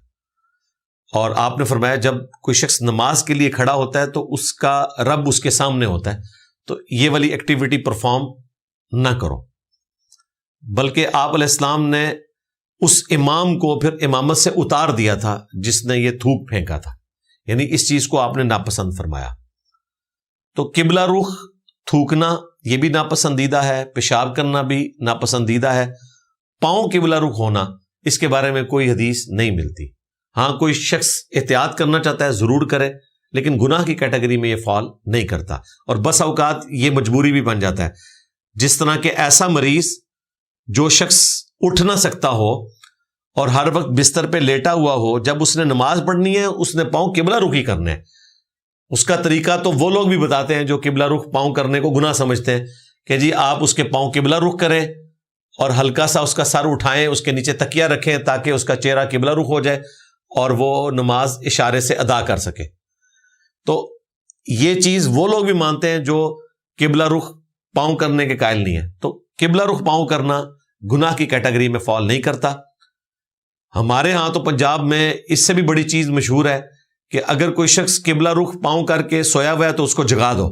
اور آپ نے فرمایا جب کوئی شخص نماز کے لیے کھڑا ہوتا ہے تو اس کا رب اس کے سامنے ہوتا ہے، تو یہ والی ایکٹیویٹی پرفارم نہ کرو۔ بلکہ آپ علیہ السلام نے اس امام کو پھر امامت سے اتار دیا تھا جس نے یہ تھوک پھینکا تھا، یعنی اس چیز کو آپ نے ناپسند فرمایا۔ تو قبلہ رخ تھوکنا یہ بھی ناپسندیدہ ہے، پیشاب کرنا بھی ناپسندیدہ ہے، پاؤں قبلہ رخ ہونا اس کے بارے میں کوئی حدیث نہیں ملتی۔ ہاں کوئی شخص احتیاط کرنا چاہتا ہے ضرور کرے، لیکن گناہ کی کیٹیگری میں یہ فال نہیں کرتا، اور بس اوقات یہ مجبوری بھی بن جاتا ہے۔ جس طرح کہ ایسا مریض جو شخص اٹھ نہ سکتا ہو اور ہر وقت بستر پہ لیٹا ہوا ہو، جب اس نے نماز پڑھنی ہے اس نے پاؤں قبلہ رخی کرنے ہیں۔ اس کا طریقہ تو وہ لوگ بھی بتاتے ہیں جو قبلہ رخ پاؤں کرنے کو گناہ سمجھتے ہیں کہ جی آپ اس کے پاؤں قبلہ رخ کریں اور ہلکا سا اس کا سر اٹھائیں، اس کے نیچے تکیہ رکھیں تاکہ اس کا چہرہ قبلہ رخ ہو جائے اور وہ نماز اشارے سے ادا کر سکے۔ تو یہ چیز وہ لوگ بھی مانتے ہیں جو قبلہ رخ پاؤں کرنے کے قائل نہیں ہے۔ تو قبلہ رخ پاؤں کرنا گناہ کی کیٹیگری میں فال نہیں کرتا۔ ہمارے ہاں تو پنجاب میں اس سے بھی بڑی چیز مشہور ہے کہ اگر کوئی شخص قبلہ رخ پاؤں کر کے سویا ہوا ہے تو اس کو جگا دو،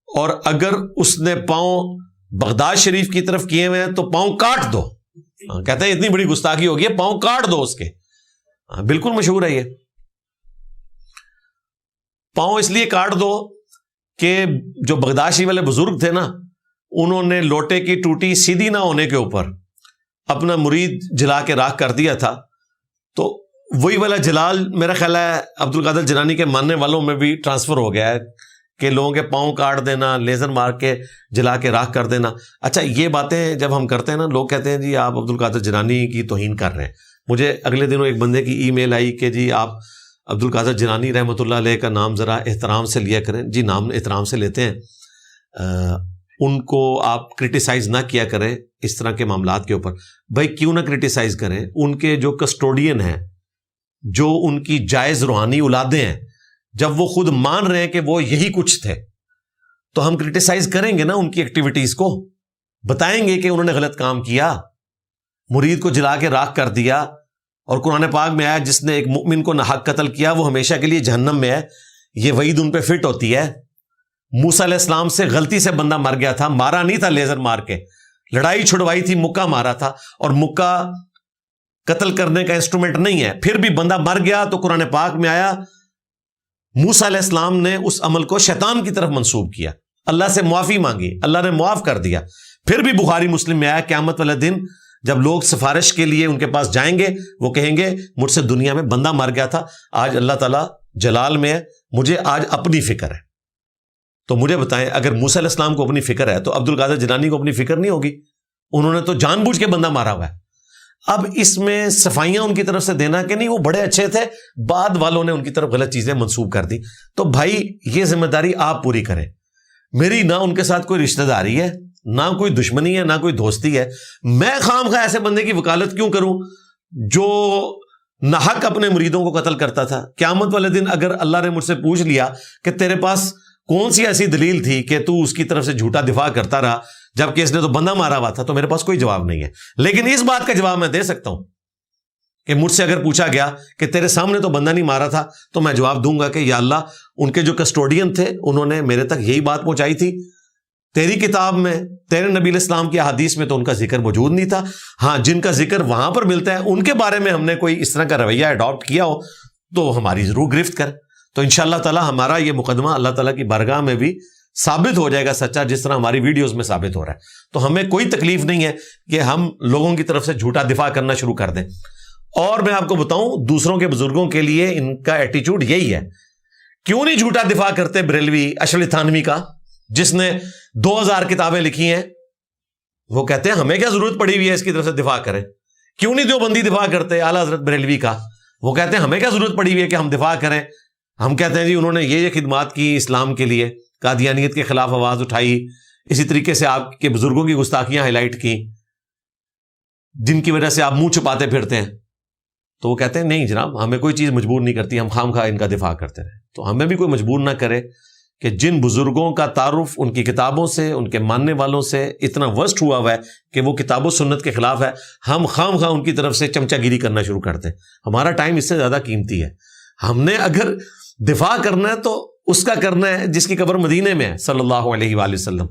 اور اگر اس نے پاؤں بغداد شریف کی طرف کیے ہوئے ہیں تو پاؤں کاٹ دو۔ کہتے ہیں اتنی بڑی گستاخی ہوگی ہے، پاؤں کاٹ دو اس کے۔ بالکل مشہور ہے یہ۔ پاؤں اس لیے کاٹ دو کہ جو بغداد شریف والے بزرگ تھے نا، انہوں نے لوٹے کی ٹوٹی سیدھی نہ ہونے کے اوپر اپنا مرید جلا کے راکھ کر دیا تھا، تو وہی والا جلال میرا خیال ہے عبد القادر جیلانی کے ماننے والوں میں بھی ٹرانسفر ہو گیا ہے کہ لوگوں کے پاؤں کاٹ دینا، لیزر مار کے جلا کے راکھ کر دینا۔ اچھا یہ باتیں جب ہم کرتے ہیں نا، لوگ کہتے ہیں جی آپ عبد القادر جیلانی کی توہین کر رہے ہیں۔ مجھے اگلے دنوں ایک بندے کی ای میل آئی کہ جی آپ عبد القادر جیلانی رحمۃ اللہ علیہ کا نام ذرا احترام سے لیا کریں۔ جی نام احترام سے لیتے ہیں، ان کو آپ کرٹیسائز نہ کیا کریں اس طرح کے معاملات کے اوپر۔ بھائی کیوں نہ کرٹیسائز کریں؟ ان کے جو کسٹوڈین ہیں، جو ان کی جائز روحانی اولادیں ہیں، جب وہ خود مان رہے ہیں کہ وہ یہی کچھ تھے تو ہم کرٹیسائز کریں گے نا ان کی ایکٹیویٹیز کو، بتائیں گے کہ انہوں نے غلط کام کیا، مرید کو جلا کے راکھ کر دیا، اور قرآن پاک میں آیا جس نے ایک مؤمن کو ناحق قتل کیا وہ ہمیشہ کے لیے جہنم میں ہے۔ یہ وعید ان پہ فٹ ہوتی ہے۔ موسیٰ علیہ السلام سے غلطی سے بندہ مر گیا تھا، مارا نہیں تھا لیزر مار کے، لڑائی چھڑوائی تھی، مکہ مارا تھا، اور مکہ قتل کرنے کا انسٹرومنٹ نہیں ہے، پھر بھی بندہ مر گیا تو قرآن پاک میں آیا موسیٰ علیہ السلام نے اس عمل کو شیطان کی طرف منسوب کیا، اللہ سے معافی مانگی، اللہ نے معاف کر دیا۔ پھر بھی بخاری مسلم میں آیا قیامت والے دن جب لوگ سفارش کے لیے ان کے پاس جائیں گے، وہ کہیں گے مجھ سے دنیا میں بندہ مر گیا تھا، آج اللہ تعالیٰ جلال میں ہے، مجھے آج اپنی فکر ہے۔ تو مجھے بتائیں اگر موسیٰ علیہ السلام کو اپنی فکر ہے تو عبد القادر جیلانی کو اپنی فکر نہیں ہوگی؟ انہوں نے تو جان بوجھ کے بندہ مارا ہوا ہے۔ اب اس میں صفائیاں ان کی طرف سے دینا کہ نہیں وہ بڑے اچھے تھے، بعد والوں نے ان کی طرف غلط چیزیں منسوب کر دی، تو بھائی یہ ذمہ داری آپ پوری کریں۔ میری نہ ان کے ساتھ کوئی رشتہ داری ہے، نہ کوئی دشمنی ہے، نہ کوئی دوستی ہے۔ میں خام خواہ ایسے بندے کی وکالت کیوں کروں جو ناحق اپنے مریدوں کو قتل کرتا تھا. قیامت والے دن اگر اللہ نے مجھ سے پوچھ لیا کہ تیرے پاس کون سی ایسی دلیل تھی کہ تو اس کی طرف سے جھوٹا دفاع کرتا رہا جبکہ اس نے تو بندہ مارا ہوا تھا، تو میرے پاس کوئی جواب نہیں ہے. لیکن اس بات کا جواب میں دے سکتا ہوں کہ مجھ سے اگر پوچھا گیا کہ تیرے سامنے تو بندہ نہیں مارا تھا، تو میں جواب دوں گا کہ یا اللہ ان کے جو کسٹوڈین تھے انہوں نے میرے تک یہی بات پہنچائی تھی. تیری کتاب میں، تیرے نبی علیہ السلام کی احادیث میں تو ان کا ذکر موجود نہیں تھا. ہاں جن کا ذکر وہاں پر ملتا ہے ان کے بارے میں ہم نے کوئی اس طرح کا رویہ اڈاپٹ کیا ہو تو ہماری ضرور گرفت کر. تو انشاءاللہ تعالی ہمارا یہ مقدمہ اللہ تعالیٰ کی بارگاہ میں بھی ثابت ہو جائے گا سچا، جس طرح ہماری ویڈیوز میں ثابت ہو رہا ہے. تو ہمیں کوئی تکلیف نہیں ہے کہ ہم لوگوں کی طرف سے جھوٹا دفاع کرنا شروع کر دیں. اور میں آپ کو بتاؤں دوسروں کے بزرگوں کے لیے ان کا ایٹیچیوڈ یہی ہے. کیوں نہیں جھوٹا دفاع کرتے بریلوی اشرف تھانوی کا، جس نے 2000 کتابیں لکھی ہیں؟ وہ کہتے ہیں ہمیں کیا ضرورت پڑی ہوئی ہے اس کی طرف سے دفاع کریں. کیوں نہیں دیوبندی دفاع کرتے اعلیٰ حضرت بریلوی کا؟ وہ کہتے ہیں ہمیں کیا ضرورت پڑی ہوئی ہے کہ ہم دفاع کریں. ہم کہتے ہیں جی انہوں نے یہ خدمات کی اسلام کے لیے، قادیانیت کے خلاف آواز اٹھائی، اسی طریقے سے آپ کے بزرگوں کی گستاخیاں ہائی لائٹ کی جن کی وجہ سے آپ منہ چھپاتے پھرتے ہیں. تو وہ کہتے ہیں نہیں جناب، ہمیں کوئی چیز مجبور نہیں کرتی، ہم خام خواہ ان کا دفاع کرتے رہے. تو ہمیں بھی کوئی مجبور نہ کرے کہ جن بزرگوں کا تعارف ان کی کتابوں سے، ان کے ماننے والوں سے اتنا ورسٹ ہوا ہے کہ وہ کتاب و سنت کے خلاف ہے، ہم خام خواہ ان کی طرف سے چمچہ گیری کرنا شروع کرتے. ہمارا ٹائم اس سے زیادہ قیمتی ہے. ہم نے اگر دفاع کرنا ہے تو اس کا کرنا ہے جس کی قبر مدینے میں ہے صلی اللہ علیہ وآلہ وسلم،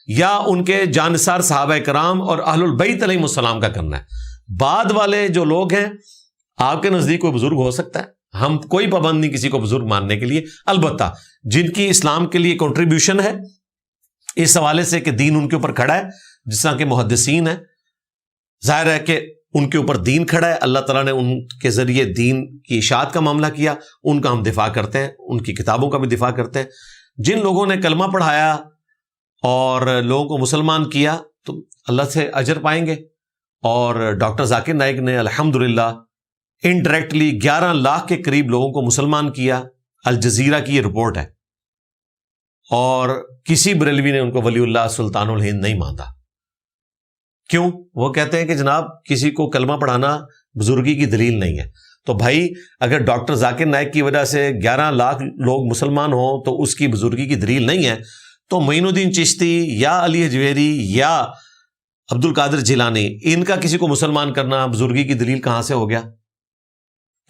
یا ان کے جانثار صحابہ کرام اور اہل البیت علیہم السلام کا کرنا ہے. بعد والے جو لوگ ہیں، آپ کے نزدیک کوئی بزرگ ہو سکتا ہے، ہم کوئی پابند نہیں کسی کو بزرگ ماننے کے لیے، البتہ جن کی اسلام کے لیے کنٹریبیوشن ہے اس حوالے سے کہ دین ان کے اوپر کھڑا ہے، جس طرح کے محدثین ہیں، ظاہر ہے کہ ان کے اوپر دین کھڑا ہے، اللہ تعالیٰ نے ان کے ذریعے دین کی اشاعت کا معاملہ کیا، ان کا ہم دفاع کرتے ہیں، ان کی کتابوں کا بھی دفاع کرتے ہیں. جن لوگوں نے کلمہ پڑھایا اور لوگوں کو مسلمان کیا تو اللہ سے اجر پائیں گے. اور ڈاکٹر ذاکر نائک نے الحمدللہ انڈائریکٹلی 11 لاکھ کے قریب لوگوں کو مسلمان کیا. الجزیرہ کی یہ رپورٹ ہے. اور کسی بریلوی نے ان کو ولی اللہ سلطان الہند نہیں مانتا. کیوں؟ وہ کہتے ہیں کہ جناب کسی کو کلمہ پڑھانا بزرگی کی دلیل نہیں ہے. تو بھائی اگر ڈاکٹر ذاکر نائک کی وجہ سے 11 لاکھ لوگ مسلمان ہوں تو اس کی بزرگی کی دلیل نہیں ہے، تو معین الدین چشتی یا علی حجویری یا عبد القادر جیلانی، ان کا کسی کو مسلمان کرنا بزرگی کی دلیل کہاں سے ہو گیا؟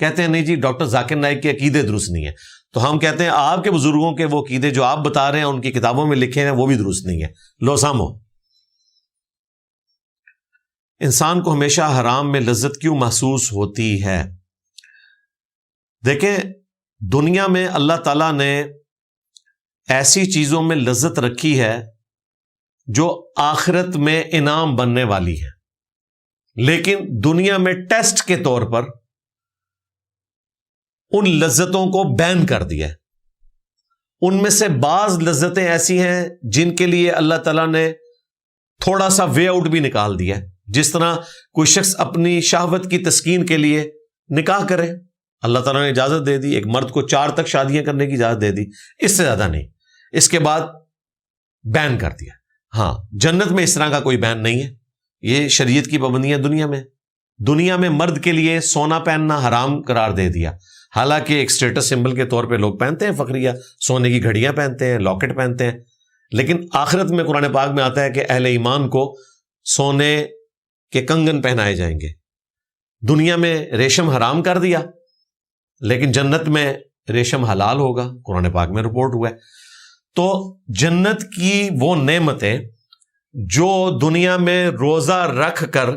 کہتے ہیں نہیں جی ڈاکٹر ذاکر نائک کے عقیدے درست نہیں ہے. تو ہم کہتے ہیں آپ کے بزرگوں کے وہ عقیدے جو آپ بتا رہے ہیں ان کی کتابوں میں لکھے ہیں وہ بھی درست نہیں ہے. لو سامو، انسان کو ہمیشہ حرام میں لذت کیوں محسوس ہوتی ہے؟ دیکھیں دنیا میں اللہ تعالیٰ نے ایسی چیزوں میں لذت رکھی ہے جو آخرت میں انعام بننے والی ہے، لیکن دنیا میں ٹیسٹ کے طور پر ان لذتوں کو بین کر دیا ہے. ان میں سے بعض لذتیں ایسی ہیں جن کے لیے اللہ تعالیٰ نے تھوڑا سا وے آؤٹ بھی نکال دیا ہے. جس طرح کوئی شخص اپنی شہوت کی تسکین کے لیے نکاح کرے، اللہ تعالیٰ نے اجازت دے دی. ایک مرد کو 4 تک شادیاں کرنے کی اجازت دے دی، اس سے زیادہ نہیں. اس کے بعد بین کر دیا. ہاں جنت میں اس طرح کا کوئی بین نہیں ہے. یہ شریعت کی پابندیاں دنیا میں مرد کے لیے سونا پہننا حرام قرار دے دیا. حالانکہ ایک سٹیٹس سمبل کے طور پہ لوگ پہنتے ہیں فخریہ، سونے کی گھڑیاں پہنتے ہیں، لاکٹ پہنتے ہیں. لیکن آخرت میں قرآن پاک میں آتا ہے کہ اہل ایمان کو سونے کے کنگن پہنائے جائیں گے. دنیا میں ریشم حرام کر دیا، لیکن جنت میں ریشم حلال ہوگا، قرآن پاک میں رپورٹ ہوا ہے. تو جنت کی وہ نعمتیں جو دنیا میں روزہ رکھ کر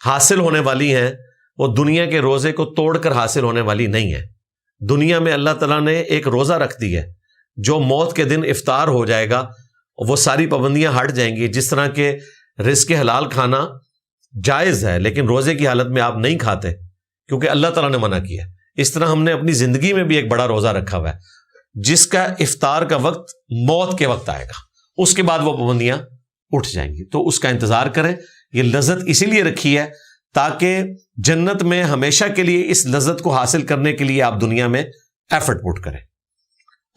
حاصل ہونے والی ہیں، وہ دنیا کے روزے کو توڑ کر حاصل ہونے والی نہیں ہے. دنیا میں اللہ تعالیٰ نے ایک روزہ رکھ دی ہے، جو موت کے دن افطار ہو جائے گا وہ ساری پابندیاں ہٹ جائیں گی. جس طرح کے رزق حلال کھانا جائز ہے لیکن روزے کی حالت میں آپ نہیں کھاتے کیونکہ اللہ تعالیٰ نے منع کیا ہے، اس طرح ہم نے اپنی زندگی میں بھی ایک بڑا روزہ رکھا ہوا ہے جس کا افطار کا وقت موت کے وقت آئے گا. اس کے بعد وہ پابندیاں اٹھ جائیں گی. تو اس کا انتظار کریں. یہ لذت اسی لیے رکھی ہے تاکہ جنت میں ہمیشہ کے لیے اس لذت کو حاصل کرنے کے لیے آپ دنیا میں ایفرٹ پٹ کریں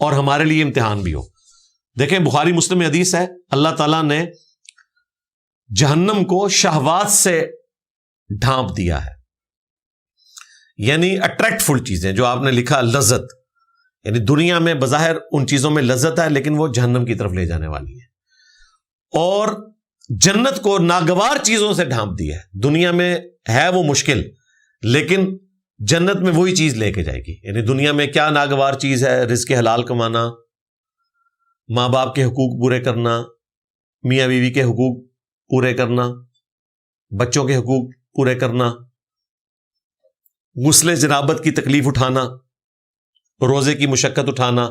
اور ہمارے لیے امتحان بھی ہو. دیکھیں بخاری مسلم میں حدیث ہے، اللہ تعالیٰ نے جہنم کو شہوات سے ڈھانپ دیا ہے. یعنی اٹریکٹفل چیزیں جو آپ نے لکھا لذت، یعنی دنیا میں بظاہر ان چیزوں میں لذت ہے لیکن وہ جہنم کی طرف لے جانے والی ہے. اور جنت کو ناگوار چیزوں سے ڈھانپ دیا ہے. دنیا میں ہے وہ مشکل لیکن جنت میں وہی چیز لے کے جائے گی. یعنی دنیا میں کیا ناگوار چیز ہے؟ رزق حلال کمانا، ماں باپ کے حقوق پورے کرنا، میاں بیوی کے حقوق پورے کرنا، بچوں کے حقوق پورے کرنا، غسل جنابت کی تکلیف اٹھانا، روزے کی مشقت اٹھانا،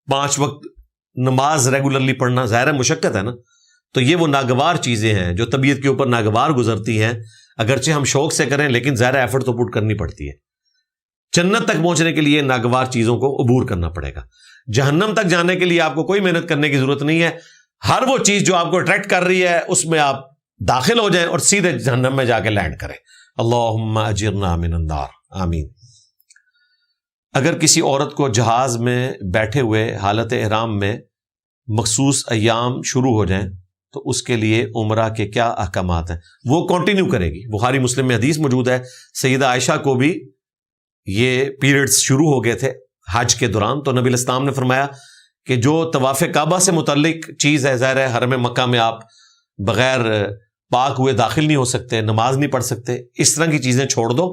5 وقت نماز ریگولرلی پڑھنا. ظاہر مشقت ہے نا. تو یہ وہ ناگوار چیزیں ہیں جو طبیعت کے اوپر ناگوار گزرتی ہیں، اگرچہ ہم شوق سے کریں لیکن ظاہر ایفرٹ تو پٹ کرنی پڑتی ہے. جنت تک پہنچنے کے لیے ناگوار چیزوں کو عبور کرنا پڑے گا. جہنم تک جانے کے لیے آپ کو کوئی محنت کرنے کی ضرورت نہیں ہے. ہر وہ چیز جو آپ کو اٹریکٹ کر رہی ہے اس میں آپ داخل ہو جائیں اور سیدھے جہنم میں جا کے لینڈ کریں. اللہم اجرنا من النار، آمین. اگر کسی عورت کو جہاز میں بیٹھے ہوئے حالت احرام میں مخصوص ایام شروع ہو جائیں تو اس کے لیے عمرہ کے کیا احکامات ہیں؟ وہ کنٹینیو کرے گی. بخاری مسلم میں حدیث موجود ہے، سیدہ عائشہ کو بھی یہ پیریڈز شروع ہو گئے تھے حج کے دوران، تو نبی الاسلام نے فرمایا کہ جو طواف کعبہ سے متعلق چیز ہے، ظاہر ہے حرم مکہ میں آپ بغیر پاک ہوئے داخل نہیں ہو سکتے، نماز نہیں پڑھ سکتے، اس طرح کی چیزیں چھوڑ دو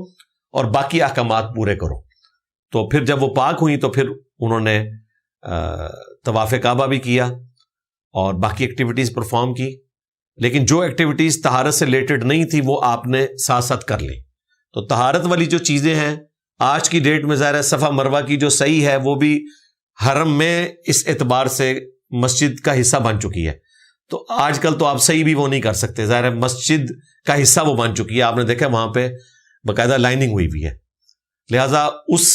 اور باقی احکامات پورے کرو. تو پھر جب وہ پاک ہوئی تو پھر انہوں نے طواف کعبہ بھی کیا اور باقی ایکٹیویٹیز پرفارم کی، لیکن جو ایکٹیویٹیز طہارت سے ریلیٹڈ نہیں تھی وہ آپ نے ساتھ ساتھ کر لی. تو طہارت والی جو چیزیں ہیں آج کی ڈیٹ میں ظاہر ہے صفا مروہ کی جو صحیح ہے وہ بھی حرم میں اس اعتبار سے مسجد کا حصہ بن چکی ہے. تو آج کل تو آپ صحیح بھی وہ نہیں کر سکتے، ظاہر ہے مسجد کا حصہ وہ بن چکی ہے. آپ نے دیکھا وہاں پہ باقاعدہ لائننگ ہوئی ہوئی ہے، لہٰذا اس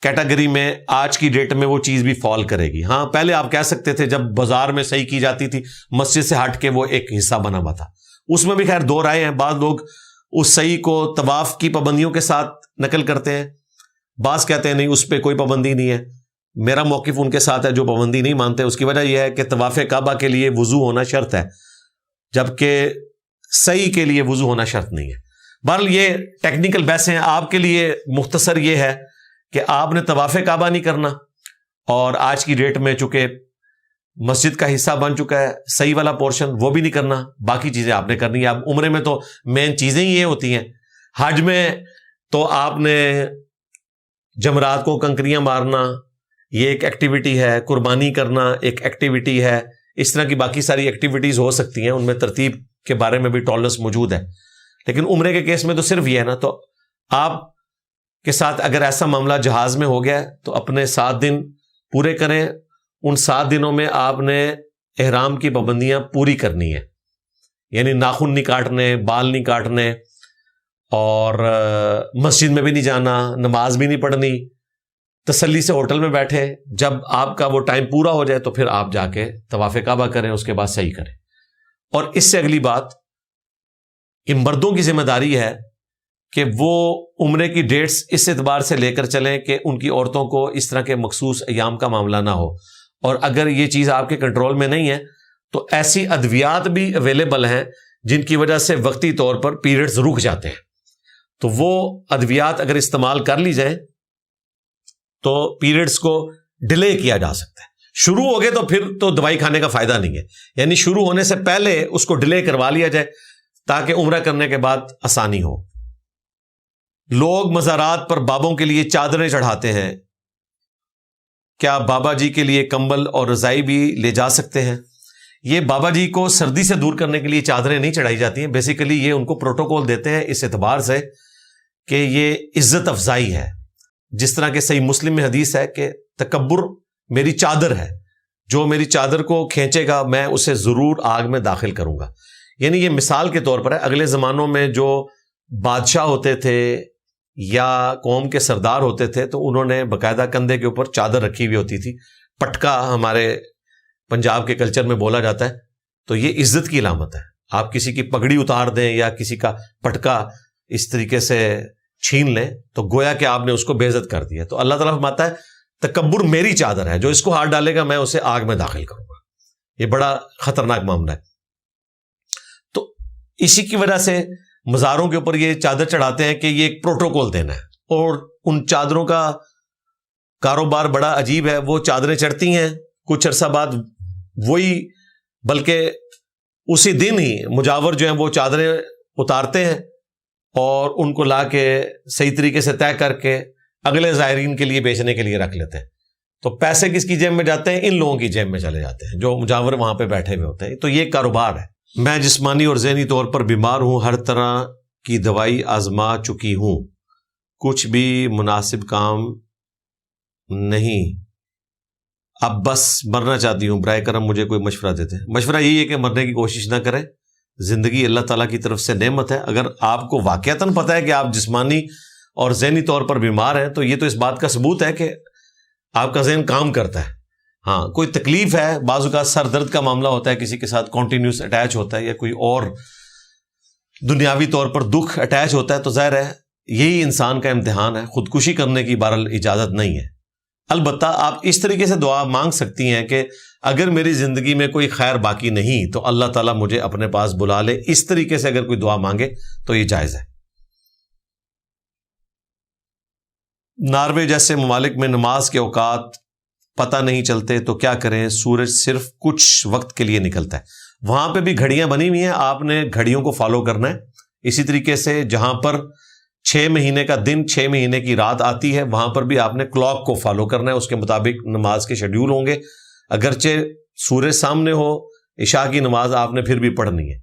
کیٹیگری میں آج کی ڈیٹ میں وہ چیز بھی فال کرے گی. ہاں پہلے آپ کہہ سکتے تھے جب بازار میں صحیح کی جاتی تھی مسجد سے ہٹ کے وہ ایک حصہ بنا ہوا تھا، اس میں بھی خیر دو رائے ہیں. بعض لوگ اس صحیح کو طواف کی پابندیوں کے ساتھ نقل کرتے ہیں، بعض کہتے ہیں نہیں اس پہ کوئی پابندی نہیں ہے. میرا موقف ان کے ساتھ ہے جو پابندی نہیں مانتے. اس کی وجہ یہ ہے کہ طواف کعبہ کے لیے وضو ہونا شرط ہے جبکہ صحیح کے لیے وضو ہونا شرط نہیں ہے. بہرحال یہ ٹیکنیکل بحثیں ہیں. آپ کے لیے مختصر یہ ہے کہ آپ نے طواف کعبہ نہیں کرنا، اور آج کی ڈیٹ میں چونکہ مسجد کا حصہ بن چکا ہے صحیح والا پورشن وہ بھی نہیں کرنا، باقی چیزیں آپ نے کرنی ہے. اب عمرے میں تو مین چیزیں ہی یہ ہوتی ہیں. حج میں تو آپ نے جمرات کو کنکریاں مارنا یہ ایک ایکٹیویٹی ہے، قربانی کرنا ایک ایکٹیویٹی ہے، اس طرح کی باقی ساری ایکٹیویٹیز ہو سکتی ہیں، ان میں ترتیب کے بارے میں بھی ٹالرنس موجود ہے. لیکن عمرے کے کیس میں تو صرف یہ ہے نا. تو آپ کے ساتھ اگر ایسا معاملہ جہاز میں ہو گیا تو اپنے 7 دن پورے کریں. ان 7 دنوں میں آپ نے احرام کی پابندیاں پوری کرنی ہیں، یعنی ناخن نہیں کاٹنے، بال نہیں کاٹنے، اور مسجد میں بھی نہیں جانا، نماز بھی نہیں پڑھنی. تسلی سے ہوٹل میں بیٹھے، جب آپ کا وہ ٹائم پورا ہو جائے تو پھر آپ جا کے طواف کعبہ کریں، اس کے بعد صحیح کریں. اور اس سے اگلی بات کہ مردوں کی ذمہ داری ہے کہ وہ عمرے کی ڈیٹس اس اعتبار سے لے کر چلیں کہ ان کی عورتوں کو اس طرح کے مخصوص ایام کا معاملہ نہ ہو. اور اگر یہ چیز آپ کے کنٹرول میں نہیں ہے تو ایسی ادویات بھی اویلیبل ہیں جن کی وجہ سے وقتی طور پر پیریڈز رک جاتے ہیں. تو وہ ادویات اگر استعمال کر لی جائیں تو پیریڈز کو ڈیلے کیا جا سکتا ہے. شروع ہو گئے تو پھر تو دوائی کھانے کا فائدہ نہیں ہے، یعنی شروع ہونے سے پہلے اس کو ڈیلے کروا لیا جائے تاکہ عمرہ کرنے کے بعد آسانی ہو. لوگ مزارات پر بابوں کے لیے چادریں چڑھاتے ہیں، کیا بابا جی کے لیے کمبل اور رضائی بھی لے جا سکتے ہیں؟ یہ بابا جی کو سردی سے دور کرنے کے لیے چادریں نہیں چڑھائی جاتی ہیں. بیسیکلی یہ ان کو پروٹوکول دیتے ہیں اس اعتبار سے کہ یہ عزت افزائی ہے. جس طرح کہ صحیح مسلم میں حدیث ہے کہ تکبر میری چادر ہے، جو میری چادر کو کھینچے گا میں اسے ضرور آگ میں داخل کروں گا. یعنی یہ مثال کے طور پر ہے. اگلے زمانوں میں جو بادشاہ ہوتے تھے یا قوم کے سردار ہوتے تھے تو انہوں نے باقاعدہ کندھے کے اوپر چادر رکھی ہوئی ہوتی تھی. پٹکا ہمارے پنجاب کے کلچر میں بولا جاتا ہے. تو یہ عزت کی علامت ہے. آپ کسی کی پگڑی اتار دیں یا کسی کا پٹکا اس طریقے سے چھین لیں تو گویا کہ آپ نے اس کو بے عزت کر دیا. تو اللہ تعالیٰ فرماتا ہے تکبر میری چادر ہے، جو اس کو ہاتھ ڈالے گا میں اسے آگ میں داخل کروں گا. یہ بڑا خطرناک معاملہ ہے. تو اسی کی وجہ سے مزاروں کے اوپر یہ چادر چڑھاتے ہیں کہ یہ ایک پروٹوکول دینا ہے، اور ان چادروں کا کاروبار بڑا عجیب ہے. وہ چادریں چڑھتی ہیں، کچھ عرصہ بعد وہی بلکہ اسی دن ہی مجاور جو ہیں وہ چادریں اتارتے ہیں اور ان کو لا کے صحیح طریقے سے طے کر کے اگلے زائرین کے لیے بیچنے کے لیے رکھ لیتے ہیں. تو پیسے کس کی جیب میں جاتے ہیں؟ ان لوگوں کی جیب میں چلے جاتے ہیں جو مجاور وہاں پہ بیٹھے ہوئے ہوتے ہیں. تو یہ کاروبار ہے. میں جسمانی اور ذہنی طور پر بیمار ہوں، ہر طرح کی دوائی آزما چکی ہوں، کچھ بھی مناسب کام نہیں، اب بس مرنا چاہتی ہوں، برائے کرم مجھے کوئی مشورہ دیتے ہیں. مشورہ یہی ہے کہ مرنے کی کوشش نہ کریں. زندگی اللہ تعالیٰ کی طرف سے نعمت ہے. اگر آپ کو واقعتاً پتہ ہے کہ آپ جسمانی اور ذہنی طور پر بیمار ہیں تو یہ تو اس بات کا ثبوت ہے کہ آپ کا ذہن کام کرتا ہے. ہاں کوئی تکلیف ہے، بعض اوقات سر درد کا معاملہ ہوتا ہے، کسی کے ساتھ کنٹینیوس اٹیچ ہوتا ہے، یا کوئی اور دنیاوی طور پر دکھ اٹیچ ہوتا ہے، تو ظاہر ہے یہی انسان کا امتحان ہے. خودکشی کرنے کی بہرحال اجازت نہیں ہے. البتہ آپ اس طریقے سے دعا مانگ سکتی ہیں کہ اگر میری زندگی میں کوئی خیر باقی نہیں تو اللہ تعالیٰ مجھے اپنے پاس بلا لے. اس طریقے سے اگر کوئی دعا مانگے تو یہ جائز ہے. ناروے جیسے ممالک میں نماز کے اوقات پتہ نہیں چلتے تو کیا کریں؟ سورج صرف کچھ وقت کے لیے نکلتا ہے. وہاں پہ بھی گھڑیاں بنی ہوئی ہیں، آپ نے گھڑیوں کو فالو کرنا ہے. اسی طریقے سے جہاں پر 6 مہینے کا دن 6 مہینے کی رات آتی ہے وہاں پر بھی آپ نے کلاک کو فالو کرنا ہے. اس کے مطابق نماز کے شیڈیول ہوں گے. اگرچہ سورج سامنے ہو، عشاء کی نماز آپ نے پھر بھی پڑھنی ہے.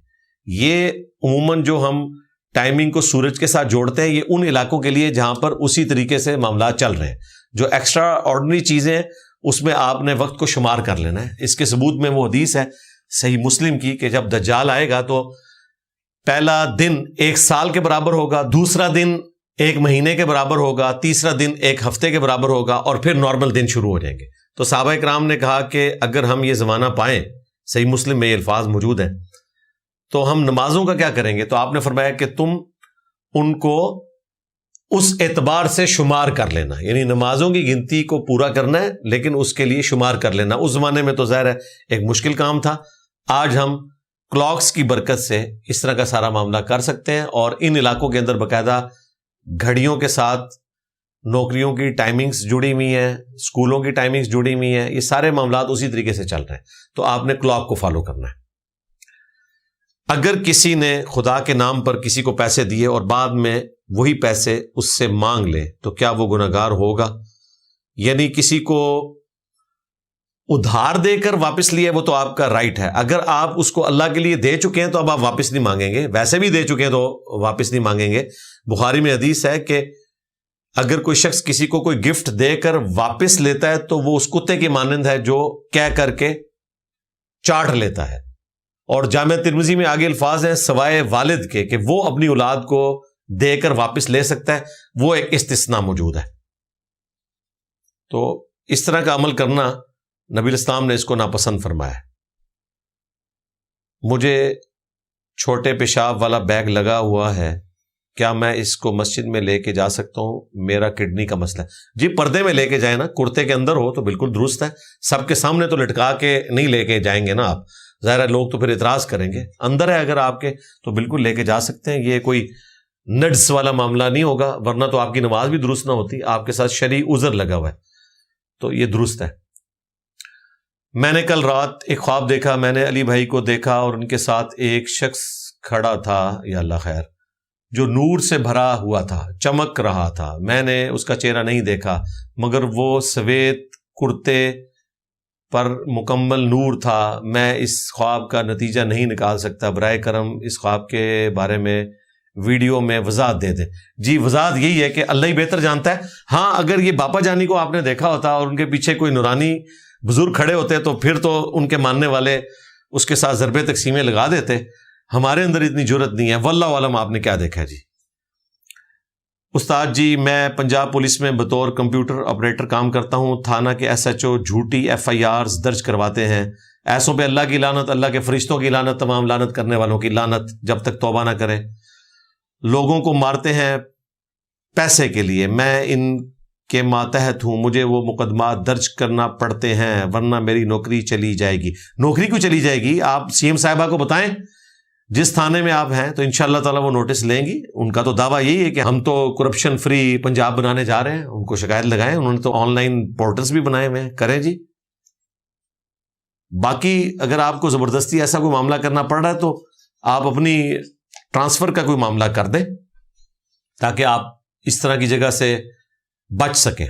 یہ عموماً جو ہم ٹائمنگ کو سورج کے ساتھ جوڑتے ہیں یہ ان علاقوں کے لیے جہاں پر اسی طریقے سے معاملات چل رہے ہیں. جو ایکسٹرا آرڈنری چیزیں ہیں اس میں آپ نے وقت کو شمار کر لینا ہے. اس کے ثبوت میں وہ حدیث ہے صحیح مسلم کی کہ جب دجال آئے گا تو پہلا دن 1 سال کے برابر ہوگا، دوسرا دن 1 مہینے کے برابر ہوگا، تیسرا دن 1 ہفتے کے برابر ہوگا، اور پھر نارمل دن شروع ہو جائیں گے. تو صحابہ کرام نے کہا کہ اگر ہم یہ زمانہ پائیں، صحیح مسلم میں یہ الفاظ موجود ہیں، تو ہم نمازوں کا کیا کریں گے؟ تو آپ نے فرمایا کہ تم ان کو اس اعتبار سے شمار کر لینا، یعنی نمازوں کی گنتی کو پورا کرنا ہے لیکن اس کے لیے شمار کر لینا. اس زمانے میں تو ظاہر ہے ایک مشکل کام تھا. آج ہم کلاکس کی برکت سے اس طرح کا سارا معاملہ کر سکتے ہیں، اور ان علاقوں کے اندر باقاعدہ گھڑیوں کے ساتھ نوکریوں کی ٹائمنگز جڑی ہوئی ہیں، اسکولوں کی ٹائمنگز جڑی ہوئی ہیں. یہ سارے معاملات اسی طریقے سے چل رہے ہیں. تو آپ نے کلاک کو فالو کرنا ہے. اگر کسی نے خدا کے نام پر کسی کو پیسے دیے اور بعد میں وہی پیسے اس سے مانگ لے تو کیا وہ گناہگار ہوگا؟ یعنی کسی کو ادھار دے کر واپس لیے وہ تو آپ کا رائٹ ہے. اگر آپ اس کو اللہ کے لیے دے چکے ہیں تو اب آپ واپس نہیں مانگیں گے. ویسے بھی دے چکے ہیں تو واپس نہیں مانگیں گے. بخاری میں حدیث ہے کہ اگر کوئی شخص کسی کو کوئی گفٹ دے کر واپس لیتا ہے تو وہ اس کتے کی مانند ہے جو کہہ کر کے چاٹ لیتا ہے. اور جامع ترمذی میں آگے الفاظ ہیں سوائے والد کے کہ وہ اپنی اولاد کو دے کر واپس لے سکتا ہے. وہ ایک استثناء موجود ہے. تو اس طرح کا عمل کرنا نبی اسلام نے اس کو ناپسند فرمایا. مجھے چھوٹے پیشاب والا بیگ لگا ہوا ہے، کیا میں اس کو مسجد میں لے کے جا سکتا ہوں؟ میرا کڈنی کا مسئلہ ہے. جی پردے میں لے کے جائیں نا، کرتے کے اندر ہو تو بالکل درست ہے. سب کے سامنے تو لٹکا کے نہیں لے کے جائیں گے نا آپ، ظاہر ہے لوگ تو پھر اعتراض کریں گے. اندر ہے اگر آپ کے تو بالکل لے کے جا سکتے ہیں. یہ کوئی نڈس والا معاملہ نہیں ہوگا، ورنہ تو آپ کی نماز بھی درست نہ ہوتی. آپ کے ساتھ شرعی عذر لگا ہوا ہے تو یہ درست ہے. میں نے کل رات ایک خواب دیکھا. میں نے علی بھائی کو دیکھا اور ان کے ساتھ ایک شخص کھڑا تھا، یا اللہ خیر، جو نور سے بھرا ہوا تھا، چمک رہا تھا. میں نے اس کا چہرہ نہیں دیکھا مگر وہ سفید کرتے پر مکمل نور تھا. میں اس خواب کا نتیجہ نہیں نکال سکتا. برائے کرم اس خواب کے بارے میں ویڈیو میں وضاحت دے دیں. جی وضاحت یہی ہے کہ اللہ ہی بہتر جانتا ہے. ہاں اگر یہ باپا جانی کو آپ نے دیکھا ہوتا اور ان کے پیچھے کوئی نورانی بزرگ کھڑے ہوتے تو پھر تو ان کے ماننے والے اس کے ساتھ ضرب تقسیمیں لگا دیتے. ہمارے اندر اتنی جرت نہیں ہے. واللہ عالم آپ نے کیا دیکھا جی. استاد جی میں پنجاب پولیس میں بطور کمپیوٹر آپریٹر کام کرتا ہوں. تھانہ کے SHO جھوٹی FIRs درج کرواتے ہیں. ایسوں پہ اللہ کی لعنت، اللہ کے فرشتوں کی لعنت، تمام لعنت کرنے والوں کی لعنت جب تک توبہ نہ کریں. لوگوں کو مارتے ہیں پیسے کے لیے. میں ان کے ماتحت ہوں. مجھے وہ مقدمات درج کرنا پڑتے ہیں ورنہ میری نوکری چلی جائے گی. نوکری کیوں چلی جائے گی؟ آپ CM صاحبہ کو بتائیں. جس تھانے میں آپ ہیں تو انشاءاللہ تعالیٰ وہ نوٹس لیں گی. ان کا تو دعویٰ یہی ہے کہ ہم تو کرپشن فری پنجاب بنانے جا رہے ہیں. ان کو شکایت لگائیں, انہوں نے تو آن لائن پورٹلز بھی بنائے ہوئے ہیں, کریں جی. باقی اگر آپ کو زبردستی ایسا کوئی معاملہ کرنا پڑ رہا ہے تو آپ اپنی ٹرانسفر کا کوئی معاملہ کر دیں تاکہ آپ اس طرح کی جگہ سے بچ سکیں.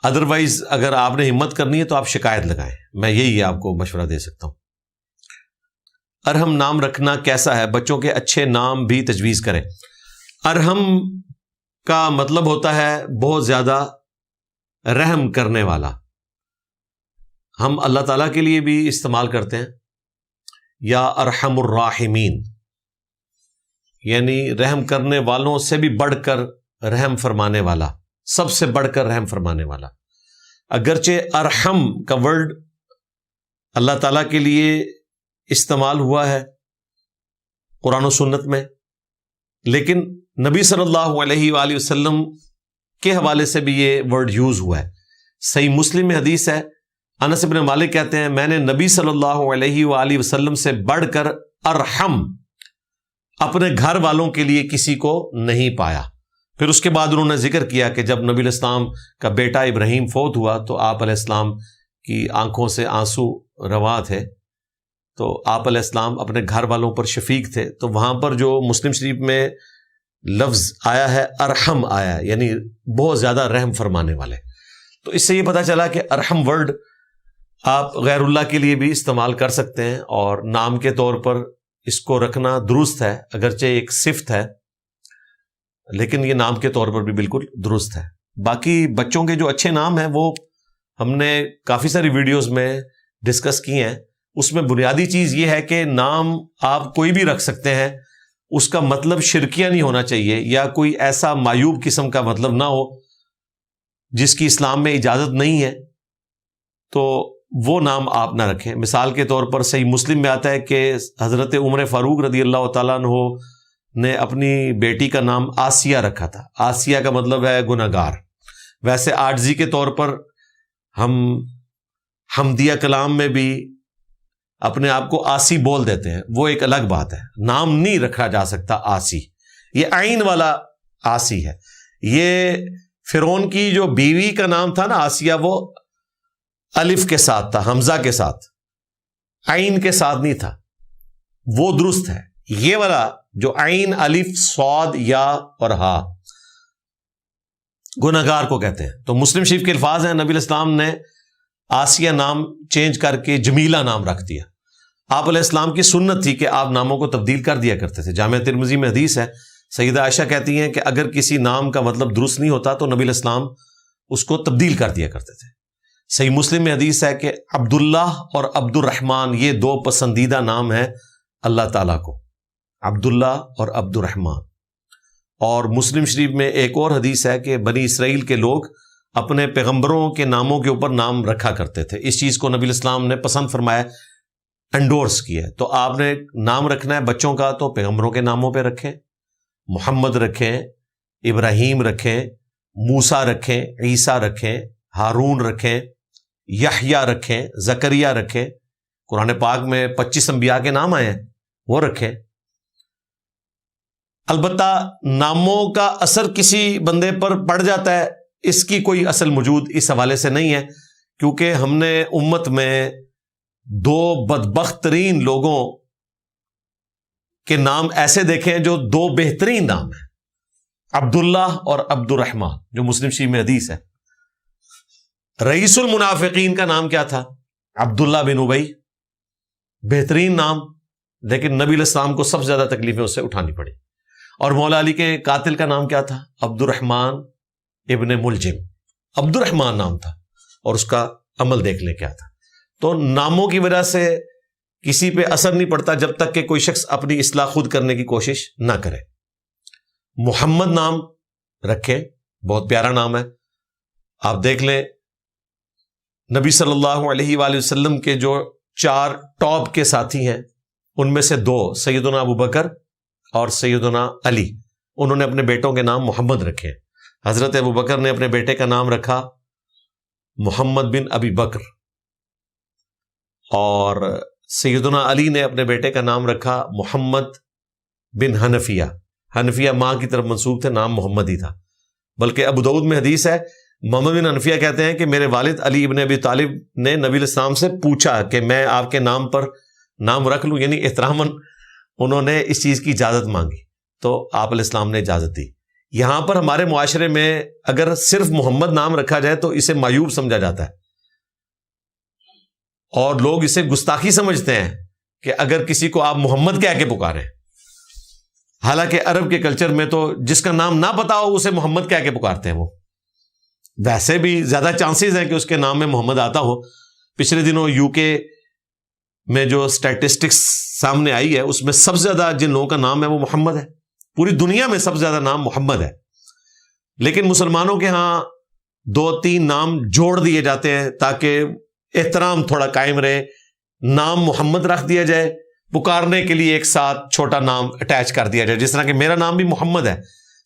ادروائز اگر آپ نے ہمت کرنی ہے تو آپ شکایت لگائیں. میں یہی آپ کو مشورہ دے سکتا ہوں. ارحم نام رکھنا کیسا ہے؟ بچوں کے اچھے نام بھی تجویز کریں. ارحم کا مطلب ہوتا ہے بہت زیادہ رحم کرنے والا. ہم اللہ تعالیٰ کے لیے بھی استعمال کرتے ہیں, یا ارحم الراحمین, یعنی رحم کرنے والوں سے بھی بڑھ کر رحم فرمانے والا, سب سے بڑھ کر رحم فرمانے والا. اگرچہ ارحم کا ورڈ اللہ تعالیٰ کے لیے استعمال ہوا ہے قرآن و سنت میں, لیکن نبی صلی اللہ علیہ وآلہ وسلم کے حوالے سے بھی یہ ورڈ یوز ہوا ہے. صحیح مسلم میں حدیث ہے, انس بن مالک کہتے ہیں میں نے نبی صلی اللہ علیہ وآلہ وسلم سے بڑھ کر ارحم اپنے گھر والوں کے لیے کسی کو نہیں پایا. پھر اس کے بعد انہوں نے ذکر کیا کہ جب نبی علیہ السلام کا بیٹا ابراہیم فوت ہوا تو آپ علیہ السلام کی آنکھوں سے آنسو رواں تھے, تو آپ علیہ السلام اپنے گھر والوں پر شفیق تھے. تو وہاں پر جو مسلم شریف میں لفظ آیا ہے ارحم آیا ہے, یعنی بہت زیادہ رحم فرمانے والے. تو اس سے یہ پتہ چلا کہ ارحم ورڈ آپ غیر اللہ کے لیے بھی استعمال کر سکتے ہیں, اور نام کے طور پر اس کو رکھنا درست ہے, اگرچہ ایک صفت ہے لیکن یہ نام کے طور پر بھی بالکل درست ہے. باقی بچوں کے جو اچھے نام ہیں وہ ہم نے کافی ساری ویڈیوز میں ڈسکس کی ہیں. اس میں بنیادی چیز یہ ہے کہ نام آپ کوئی بھی رکھ سکتے ہیں, اس کا مطلب شرکیہ نہیں ہونا چاہیے, یا کوئی ایسا معیوب قسم کا مطلب نہ ہو جس کی اسلام میں اجازت نہیں ہے, تو وہ نام آپ نہ رکھیں. مثال کے طور پر صحیح مسلم میں آتا ہے کہ حضرت عمر فاروق رضی اللہ تعالیٰ عنہ نے اپنی بیٹی کا نام آسیہ رکھا تھا. آسیہ کا مطلب ہے گنہگار. ویسے عاجزی کے طور پر ہم حمدیہ کلام میں بھی اپنے آپ کو آسی بول دیتے ہیں, وہ ایک الگ بات ہے. نام نہیں رکھا جا سکتا آسی, یہ عین والا آسی ہے. یہ فرعون کی جو بیوی کا نام تھا نا آسیہ, وہ الف کے ساتھ تھا, حمزہ کے ساتھ, عین کے ساتھ نہیں تھا, وہ درست ہے. یہ والا جو عین الف صاد یا اور ہا گنہگار کو کہتے ہیں. تو مسلم شریف کے الفاظ ہیں, نبی علیہ السلام نے آسیہ نام چینج کر کے جمیلہ نام رکھ دیا. آپ علیہ السلام کی سنت تھی کہ آپ ناموں کو تبدیل کر دیا کرتے تھے. جامع ترمذی میں حدیث ہے, سیدہ عائشہ کہتی ہیں کہ اگر کسی نام کا مطلب درست نہیں ہوتا تو نبی علیہ السلام اس کو تبدیل کر دیا کرتے تھے. صحیح مسلم میں حدیث ہے کہ عبداللہ اور عبد الرحمن یہ دو پسندیدہ نام ہیں اللہ تعالیٰ کو, عبداللہ اور عبد الرحمن. اور مسلم شریف میں ایک اور حدیث ہے کہ بنی اسرائیل کے لوگ اپنے پیغمبروں کے ناموں کے اوپر نام رکھا کرتے تھے. اس چیز کو نبی علیہ السلام نے پسند فرمایا, انڈورس کیا ہے. تو آپ نے نام رکھنا ہے بچوں کا تو پیغمبروں کے ناموں پہ رکھیں. محمد رکھیں, ابراہیم رکھیں, موسیٰ رکھیں, عیسیٰ رکھیں, ہارون رکھیں, یحییٰ رکھیں, زکریا رکھیں. قرآن پاک میں 25 انبیاء کے نام آئے ہیں, وہ رکھیں. البتہ ناموں کا اثر کسی بندے پر پڑ جاتا ہے, اس کی کوئی اصل موجود اس حوالے سے نہیں ہے, کیونکہ ہم نے امت میں دو بدبخت ترین لوگوں کے نام ایسے دیکھے ہیں جو دو بہترین نام ہیں, عبداللہ اور عبد الرحمن, جو مسلم شریف میں حدیث ہے. رئیس المنافقین کا نام کیا تھا؟ عبداللہ بن ابی, بہترین نام, لیکن نبی علیہ السلام کو سب سے زیادہ تکلیفیں اس سے اٹھانی پڑی. اور مولا علی کے قاتل کا نام کیا تھا؟ عبد الرحمن ابن ملجم, عبد الرحمن نام تھا, اور اس کا عمل دیکھ لیں کیا تھا. تو ناموں کی وجہ سے کسی پہ اثر نہیں پڑتا جب تک کہ کوئی شخص اپنی اصلاح خود کرنے کی کوشش نہ کرے. محمد نام رکھیں, بہت پیارا نام ہے. آپ دیکھ لیں نبی صلی اللہ علیہ وآلہ وسلم کے جو 4 ٹاپ کے ساتھی ہیں, ان میں سے 2 سیدنا ابو بکر اور سیدنا علی, انہوں نے اپنے بیٹوں کے نام محمد رکھے. حضرت ابو بکر نے اپنے بیٹے کا نام رکھا محمد بن ابی بکر, اور سیدنا علی نے اپنے بیٹے کا نام رکھا محمد بن حنفیہ. حنفیہ ماں کی طرف منسوب تھے، نام محمد ہی تھا. بلکہ ابو داؤد میں حدیث ہے، محمد بن حنفیہ کہتے ہیں کہ میرے والد علی ابن ابی طالب نے نبی علیہ السلام سے پوچھا کہ میں آپ کے نام پر نام رکھ لوں، یعنی احتراماً انہوں نے اس چیز کی اجازت مانگی تو آپ علیہ السلام نے اجازت دی. یہاں پر ہمارے معاشرے میں اگر صرف محمد نام رکھا جائے تو اسے معیوب سمجھا جاتا ہے، اور لوگ اسے گستاخی سمجھتے ہیں کہ اگر کسی کو آپ محمد کہہ کے پکاریں. حالانکہ عرب کے کلچر میں تو جس کا نام نہ پتا ہو اسے محمد کہہ کے پکارتے ہیں. وہ ویسے بھی زیادہ چانسز ہیں کہ اس کے نام میں محمد آتا ہو. پچھلے دنوں یو کے میں جو اسٹیٹسٹکس سامنے آئی ہے اس میں سب سے زیادہ جن لوگوں کا نام ہے وہ محمد ہے. پوری دنیا میں سب سے زیادہ نام محمد ہے. لیکن مسلمانوں کے ہاں 2-3 نام جوڑ دیے جاتے ہیں تاکہ احترام تھوڑا قائم رہے. نام محمد رکھ دیا جائے، پکارنے کے لیے ایک ساتھ چھوٹا نام اٹیچ کر دیا جائے، جس طرح کہ میرا نام بھی محمد ہے،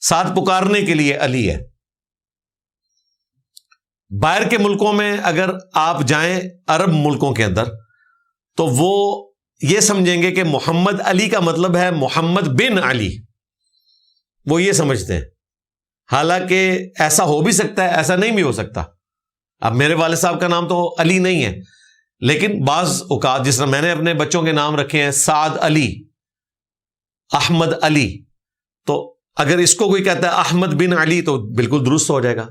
ساتھ پکارنے کے لیے علی ہے. باہر کے ملکوں میں اگر آپ جائیں عرب ملکوں کے اندر تو وہ یہ سمجھیں گے کہ محمد علی کا مطلب ہے محمد بن علی، وہ یہ سمجھتے ہیں. حالانکہ ایسا ہو بھی سکتا ہے، ایسا نہیں بھی ہو سکتا. اب میرے والد صاحب کا نام تو علی نہیں ہے، لیکن بعض اوقات جس طرح میں نے اپنے بچوں کے نام رکھے ہیں سعد علی، احمد علی، تو اگر اس کو کوئی کہتا ہے احمد بن علی تو بالکل درست ہو جائے گا.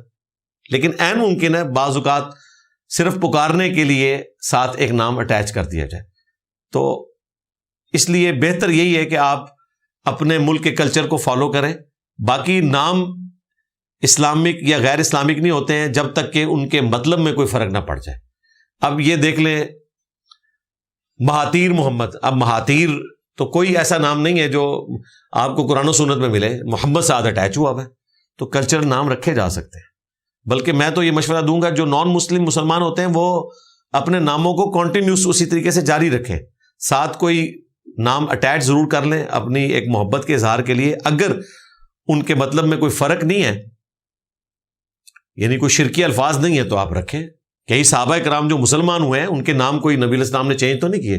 لیکن عین ممکن ہے بعض اوقات صرف پکارنے کے لیے ساتھ ایک نام اٹیچ کر دیا جائے. تو اس لیے بہتر یہی ہے کہ آپ اپنے ملک کے کلچر کو فالو کریں. باقی نام اسلامک یا غیر اسلامک نہیں ہوتے ہیں جب تک کہ ان کے مطلب میں کوئی فرق نہ پڑ جائے. اب یہ دیکھ لیں مہاتیر محمد، اب مہاتیر تو کوئی ایسا نام نہیں ہے جو آپ کو قرآن و سنت میں ملے، محمد ساتھ اٹیچ ہوا ہے. تو کلچر نام رکھے جا سکتے ہیں. بلکہ میں تو یہ مشورہ دوں گا جو نان مسلم مسلمان ہوتے ہیں وہ اپنے ناموں کو کنٹینیوس اسی طریقے سے جاری رکھیں، ساتھ کوئی نام اٹیچ ضرور کر لیں اپنی ایک محبت کے اظہار کے لیے. اگر ان کے مطلب میں کوئی فرق نہیں ہے، یعنی کوئی شرکی الفاظ نہیں ہے، تو آپ رکھیں. کئی صحابہ کرام جو مسلمان ہوئے ہیں ان کے نام کوئی نبی علیہ السلام نے چینج تو نہیں کیے.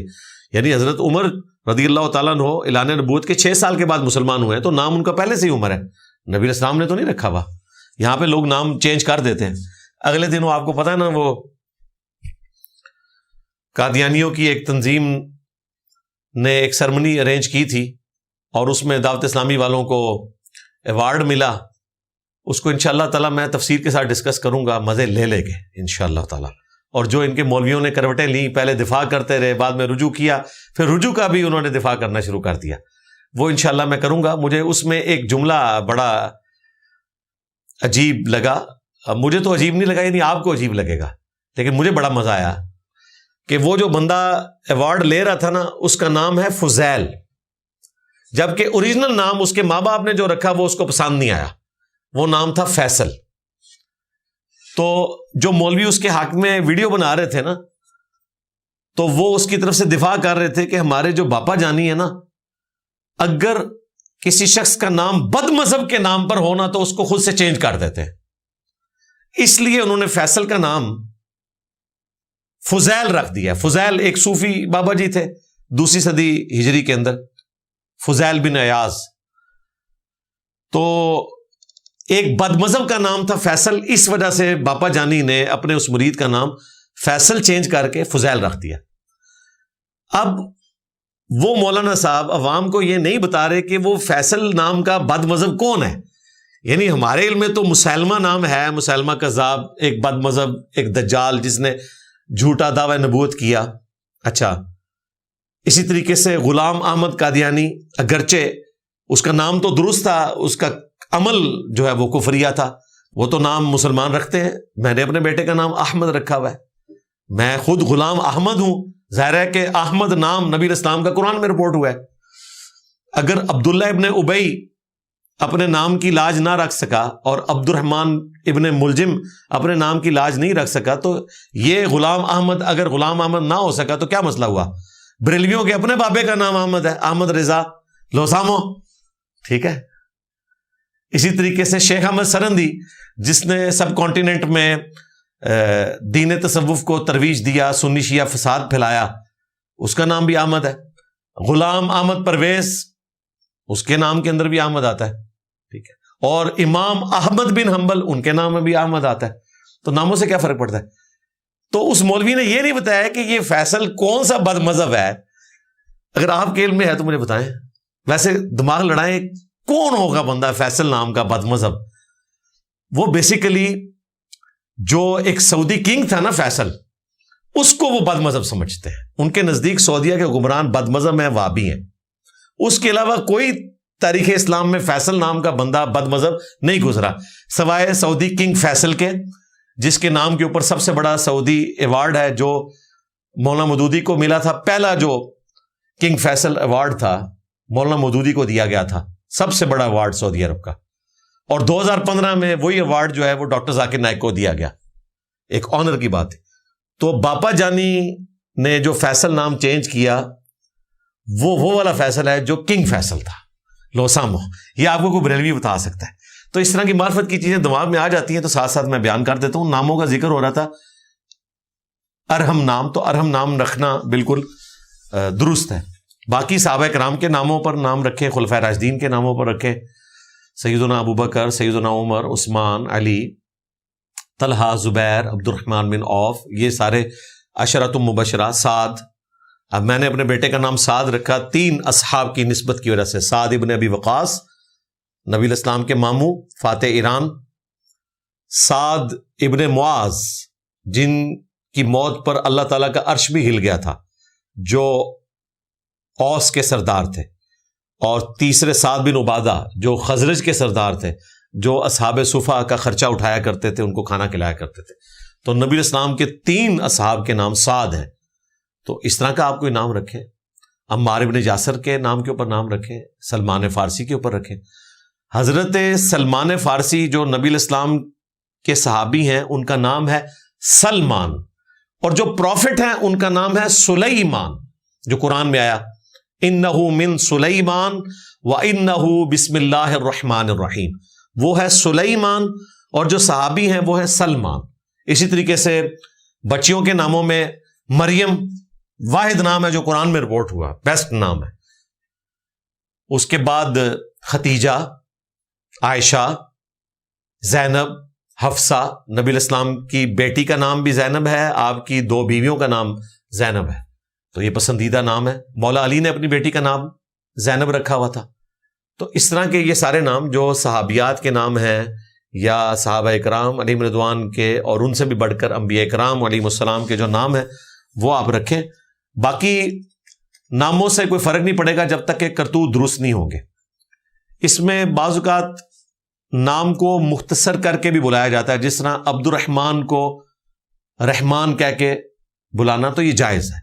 یعنی حضرت عمر رضی اللہ تعالیٰ عنہ اعلان نبوت کے 6 سال کے بعد مسلمان ہوئے ہیں، تو نام ان کا پہلے سے ہی عمر ہے، نبی علیہ السلام نے تو نہیں رکھا ہوا. یہاں پہ لوگ نام چینج کر دیتے ہیں. اگلے دنوں آپ کو پتا ہے نا، وہ قادیانیوں کی ایک تنظیم نے ایک سرمنی ارینج کی تھی اور اس میں دعوت اسلامی والوں کو ایوارڈ ملا. اس کو انشاءاللہ تعالیٰ میں تفسیر کے ساتھ ڈسکس کروں گا، مزے لے لے کے انشاءاللہ تعالیٰ. اور جو ان کے مولویوں نے کروٹیں لیں، پہلے دفاع کرتے رہے، بعد میں رجوع کیا، پھر رجوع کا بھی انہوں نے دفاع کرنا شروع کر دیا. وہ انشاءاللہ میں کروں گا. مجھے اس میں ایک جملہ بڑا عجیب لگا. مجھے تو عجیب نہیں لگا، یعنی آپ کو عجیب لگے گا، لیکن مجھے بڑا مزہ آیا کہ وہ جو بندہ ایوارڈ لے رہا تھا نا، اس کا نام ہے فضیل، جبکہ اوریجنل نام اس کے ماں باپ نے جو رکھا وہ اس کو پسند نہیں آیا، وہ نام تھا فیصل. تو جو مولوی اس کے حق میں ویڈیو بنا رہے تھے نا، تو وہ اس کی طرف سے دفاع کر رہے تھے کہ ہمارے جو باپا جانی ہے نا، اگر کسی شخص کا نام بد مذہب کے نام پر ہونا تو اس کو خود سے چینج کر دیتے ہیں. اس لیے انہوں نے فیصل کا نام فضیل رکھ دیا. فضیل ایک صوفی بابا جی تھے 2 صدی ہجری کے اندر، فضیل بن ایاز. تو ایک بد مذہب کا نام تھا فیصل، اس وجہ سے باپا جانی نے اپنے اس مرید کا نام فیصل چینج کر کے فضیل رکھ دیا. اب وہ مولانا صاحب عوام کو یہ نہیں بتا رہے کہ وہ فیصل نام کا بد مذہب کون ہے. یعنی ہمارے علم میں تو مسلمہ نام ہے، مسلمہ کذاب، ایک بد مذہب، ایک دجال جس نے جھوٹا دعوی نبوت کیا. اچھا، اسی طریقے سے غلام احمد قادیانی، اگرچہ اس کا نام تو درست تھا، اس کا عمل جو ہے وہ کفریہ تھا، وہ تو نام مسلمان رکھتے ہیں. میں نے اپنے بیٹے کا نام احمد رکھا ہوا ہے. میں خود غلام احمد ہوں. ظاہر ہے کہ احمد نام نبی علیہ السلام کا قرآن میں رپورٹ ہوا ہے. اگر عبداللہ ابن ابی اپنے نام کی لاج نہ رکھ سکا اور عبد الرحمن ابن ملجم اپنے نام کی لاج نہیں رکھ سکا، تو یہ غلام احمد اگر غلام احمد نہ ہو سکا تو کیا مسئلہ ہوا؟ بریلویوں کے اپنے بابے کا نام احمد ہے، احمد رضا لوسامو، ٹھیک ہے. اسی طریقے سے شیخ احمد سرندی، جس نے سب کانٹیننٹ میں دین تصوف کو ترویج دیا، سنی شیعہ فساد پھیلایا، اس کا نام بھی احمد ہے. غلام احمد پرویز اس کے نام کے اندر بھی احمد آتا ہے, ٹھیک ہے. اور امام احمد بن حنبل ان کے نام میں بھی احمد آتا ہے. تو ناموں سے کیا فرق پڑتا ہے؟ تو اس مولوی نے یہ نہیں بتایا کہ یہ فیصل کون سا بد مذہب ہے. اگر آپ کے علم میں ہے تو مجھے بتائیں. ویسے دماغ لڑائیں کون ہوگا بندہ فیصل نام کا بد مذہب. وہ بیسیکلی جو ایک سعودی کنگ تھا نا فیصل, اس کو وہ بد مذہب سمجھتے ہیں. ان کے نزدیک سعودیہ کے حکمران بد مذہب ہیں, وہابی ہیں. اس کے علاوہ کوئی تاریخ اسلام میں فیصل نام کا بندہ بد مذہب نہیں گزرا, سوائے سعودی کنگ فیصل کے, جس کے نام کے اوپر سب سے بڑا سعودی ایوارڈ ہے جو مولانا مودودی کو ملا تھا. پہلا جو کنگ فیصل ایوارڈ تھا مولانا مودودی کو دیا گیا تھا, سب سے بڑا ایوارڈ سعودی عرب کا. اور 2015 میں وہی ایوارڈ جو ہے وہ ڈاکٹر ذاکر نائک کو دیا گیا. ایک آنر کی بات ہے. تو باپا جانی نے جو فیصل نام چینج کیا وہ والا فیصل ہے جو کنگ فیصل تھا. لو سامو, یہ آپ کو کوئی بریلوی بتا سکتا ہے. تو اس طرح کی معرفت کی چیزیں دماغ میں آ جاتی ہیں تو ساتھ ساتھ میں بیان کر دیتا ہوں. ناموں کا ذکر ہو رہا تھا, ارحم نام, تو ارحم نام رکھنا بالکل درست ہے. باقی صحابہ کرام کے ناموں پر نام رکھیں, خلفائے راشدین کے ناموں پر رکھیں, سیدنا ابو بکر, سیدنا عمر, عثمان, علی, طلحہ, زبیر, عبد الرحمن بن عوف, یہ سارے عشرۃ مبشرہ. سعد, اب میں نے اپنے بیٹے کا نام سعد رکھا 3 اصحاب کی نسبت کی وجہ سے. سعد ابن ابی وقاص, نبی الاسلام کے ماموں, فاتح ایران. سعد ابن معاذ, جن کی موت پر اللہ تعالیٰ کا عرش بھی ہل گیا تھا, جو اوس کے سردار تھے. اور تیسرے سعد بن عبادہ جو خزرج کے سردار تھے, جو اصحاب صفا کا خرچہ اٹھایا کرتے تھے, ان کو کھانا کھلایا کرتے تھے. تو نبی الاسلام کے 3 اصحاب کے نام سعد ہیں. تو اس طرح کا آپ کوئی نام رکھیں. عمار ابن یاسر کے نام کے اوپر نام رکھیں, سلمان فارسی کے اوپر رکھیں. حضرت سلمان فارسی جو نبی الاسلام کے صحابی ہیں, ان کا نام ہے سلمان, اور جو پروفٹ ہیں ان کا نام ہے سلیمان, جو قرآن میں آیا انہو من سلیمان و انہو بسم اللہ الرحمن الرحیم. وہ ہے سلیمان, اور جو صحابی ہیں وہ ہے سلمان. اسی طریقے سے بچیوں کے ناموں میں مریم واحد نام ہے جو قرآن میں رپورٹ ہوا, بیسٹ نام ہے. اس کے بعد ختیجہ, عائشہ, زینب, حفصہ. نبی الاسلام کی بیٹی کا نام بھی زینب ہے, آپ کی 2 بیویوں کا نام زینب ہے, تو یہ پسندیدہ نام ہے. مولا علی نے اپنی بیٹی کا نام زینب رکھا ہوا تھا. تو اس طرح کے یہ سارے نام جو صحابیات کے نام ہیں یا صحابہ اکرام علیہم رضوان کے, اور ان سے بھی بڑھ کر انبیاء اکرام علیہم السلام کے جو نام ہیں وہ آپ رکھیں. باقی ناموں سے کوئی فرق نہیں پڑے گا جب تک کہ کرتوت درست نہیں ہوں گے. اس میں بعض اوقات نام کو مختصر کر کے بھی بلایا جاتا ہے, جس طرح عبد الرحمن کو رحمان کہہ کے بلانا, تو یہ جائز ہے.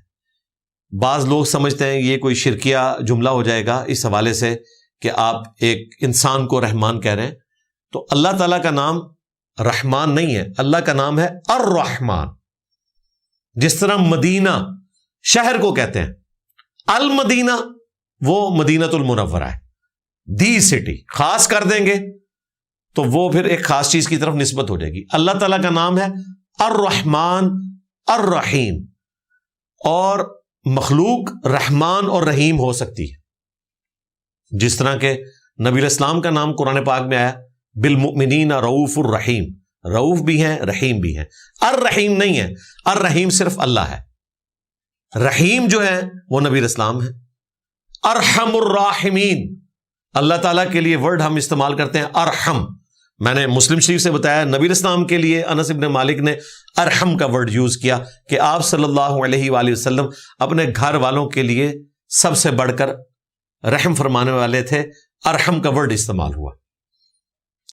بعض لوگ سمجھتے ہیں یہ کوئی شرکیہ جملہ ہو جائے گا اس حوالے سے کہ آپ ایک انسان کو رحمان کہہ رہے ہیں. تو اللہ تعالیٰ کا نام رحمان نہیں ہے, اللہ کا نام ہے الرحمان. جس طرح مدینہ شہر کو کہتے ہیں, المدینہ وہ مدینۃ المنورہ ہے, دی سٹی. خاص کر دیں گے تو وہ پھر ایک خاص چیز کی طرف نسبت ہو جائے گی. اللہ تعالیٰ کا نام ہے الرحمن الرحیم, اور مخلوق رحمان اور رحیم ہو سکتی ہے. جس طرح کہ نبی الاسلام کا نام قرآن پاک میں آیا بالمؤمنین رؤوف الرحیم, رؤوف بھی ہیں رحیم بھی ہیں. الرحیم نہیں ہے, الرحیم صرف اللہ ہے, رحیم جو ہے وہ نبی الاسلام ہے. ارحم الراحمین, اللہ تعالیٰ کے لیے ورڈ ہم استعمال کرتے ہیں ارحم. میں نے مسلم شریف سے بتایا نبی الاسلام کے لیے انس ابن مالک نے ارحم کا ورڈ یوز کیا کہ آپ صلی اللہ علیہ وآلہ وسلم اپنے گھر والوں کے لیے سب سے بڑھ کر رحم فرمانے والے تھے. ارحم کا ورڈ استعمال ہوا.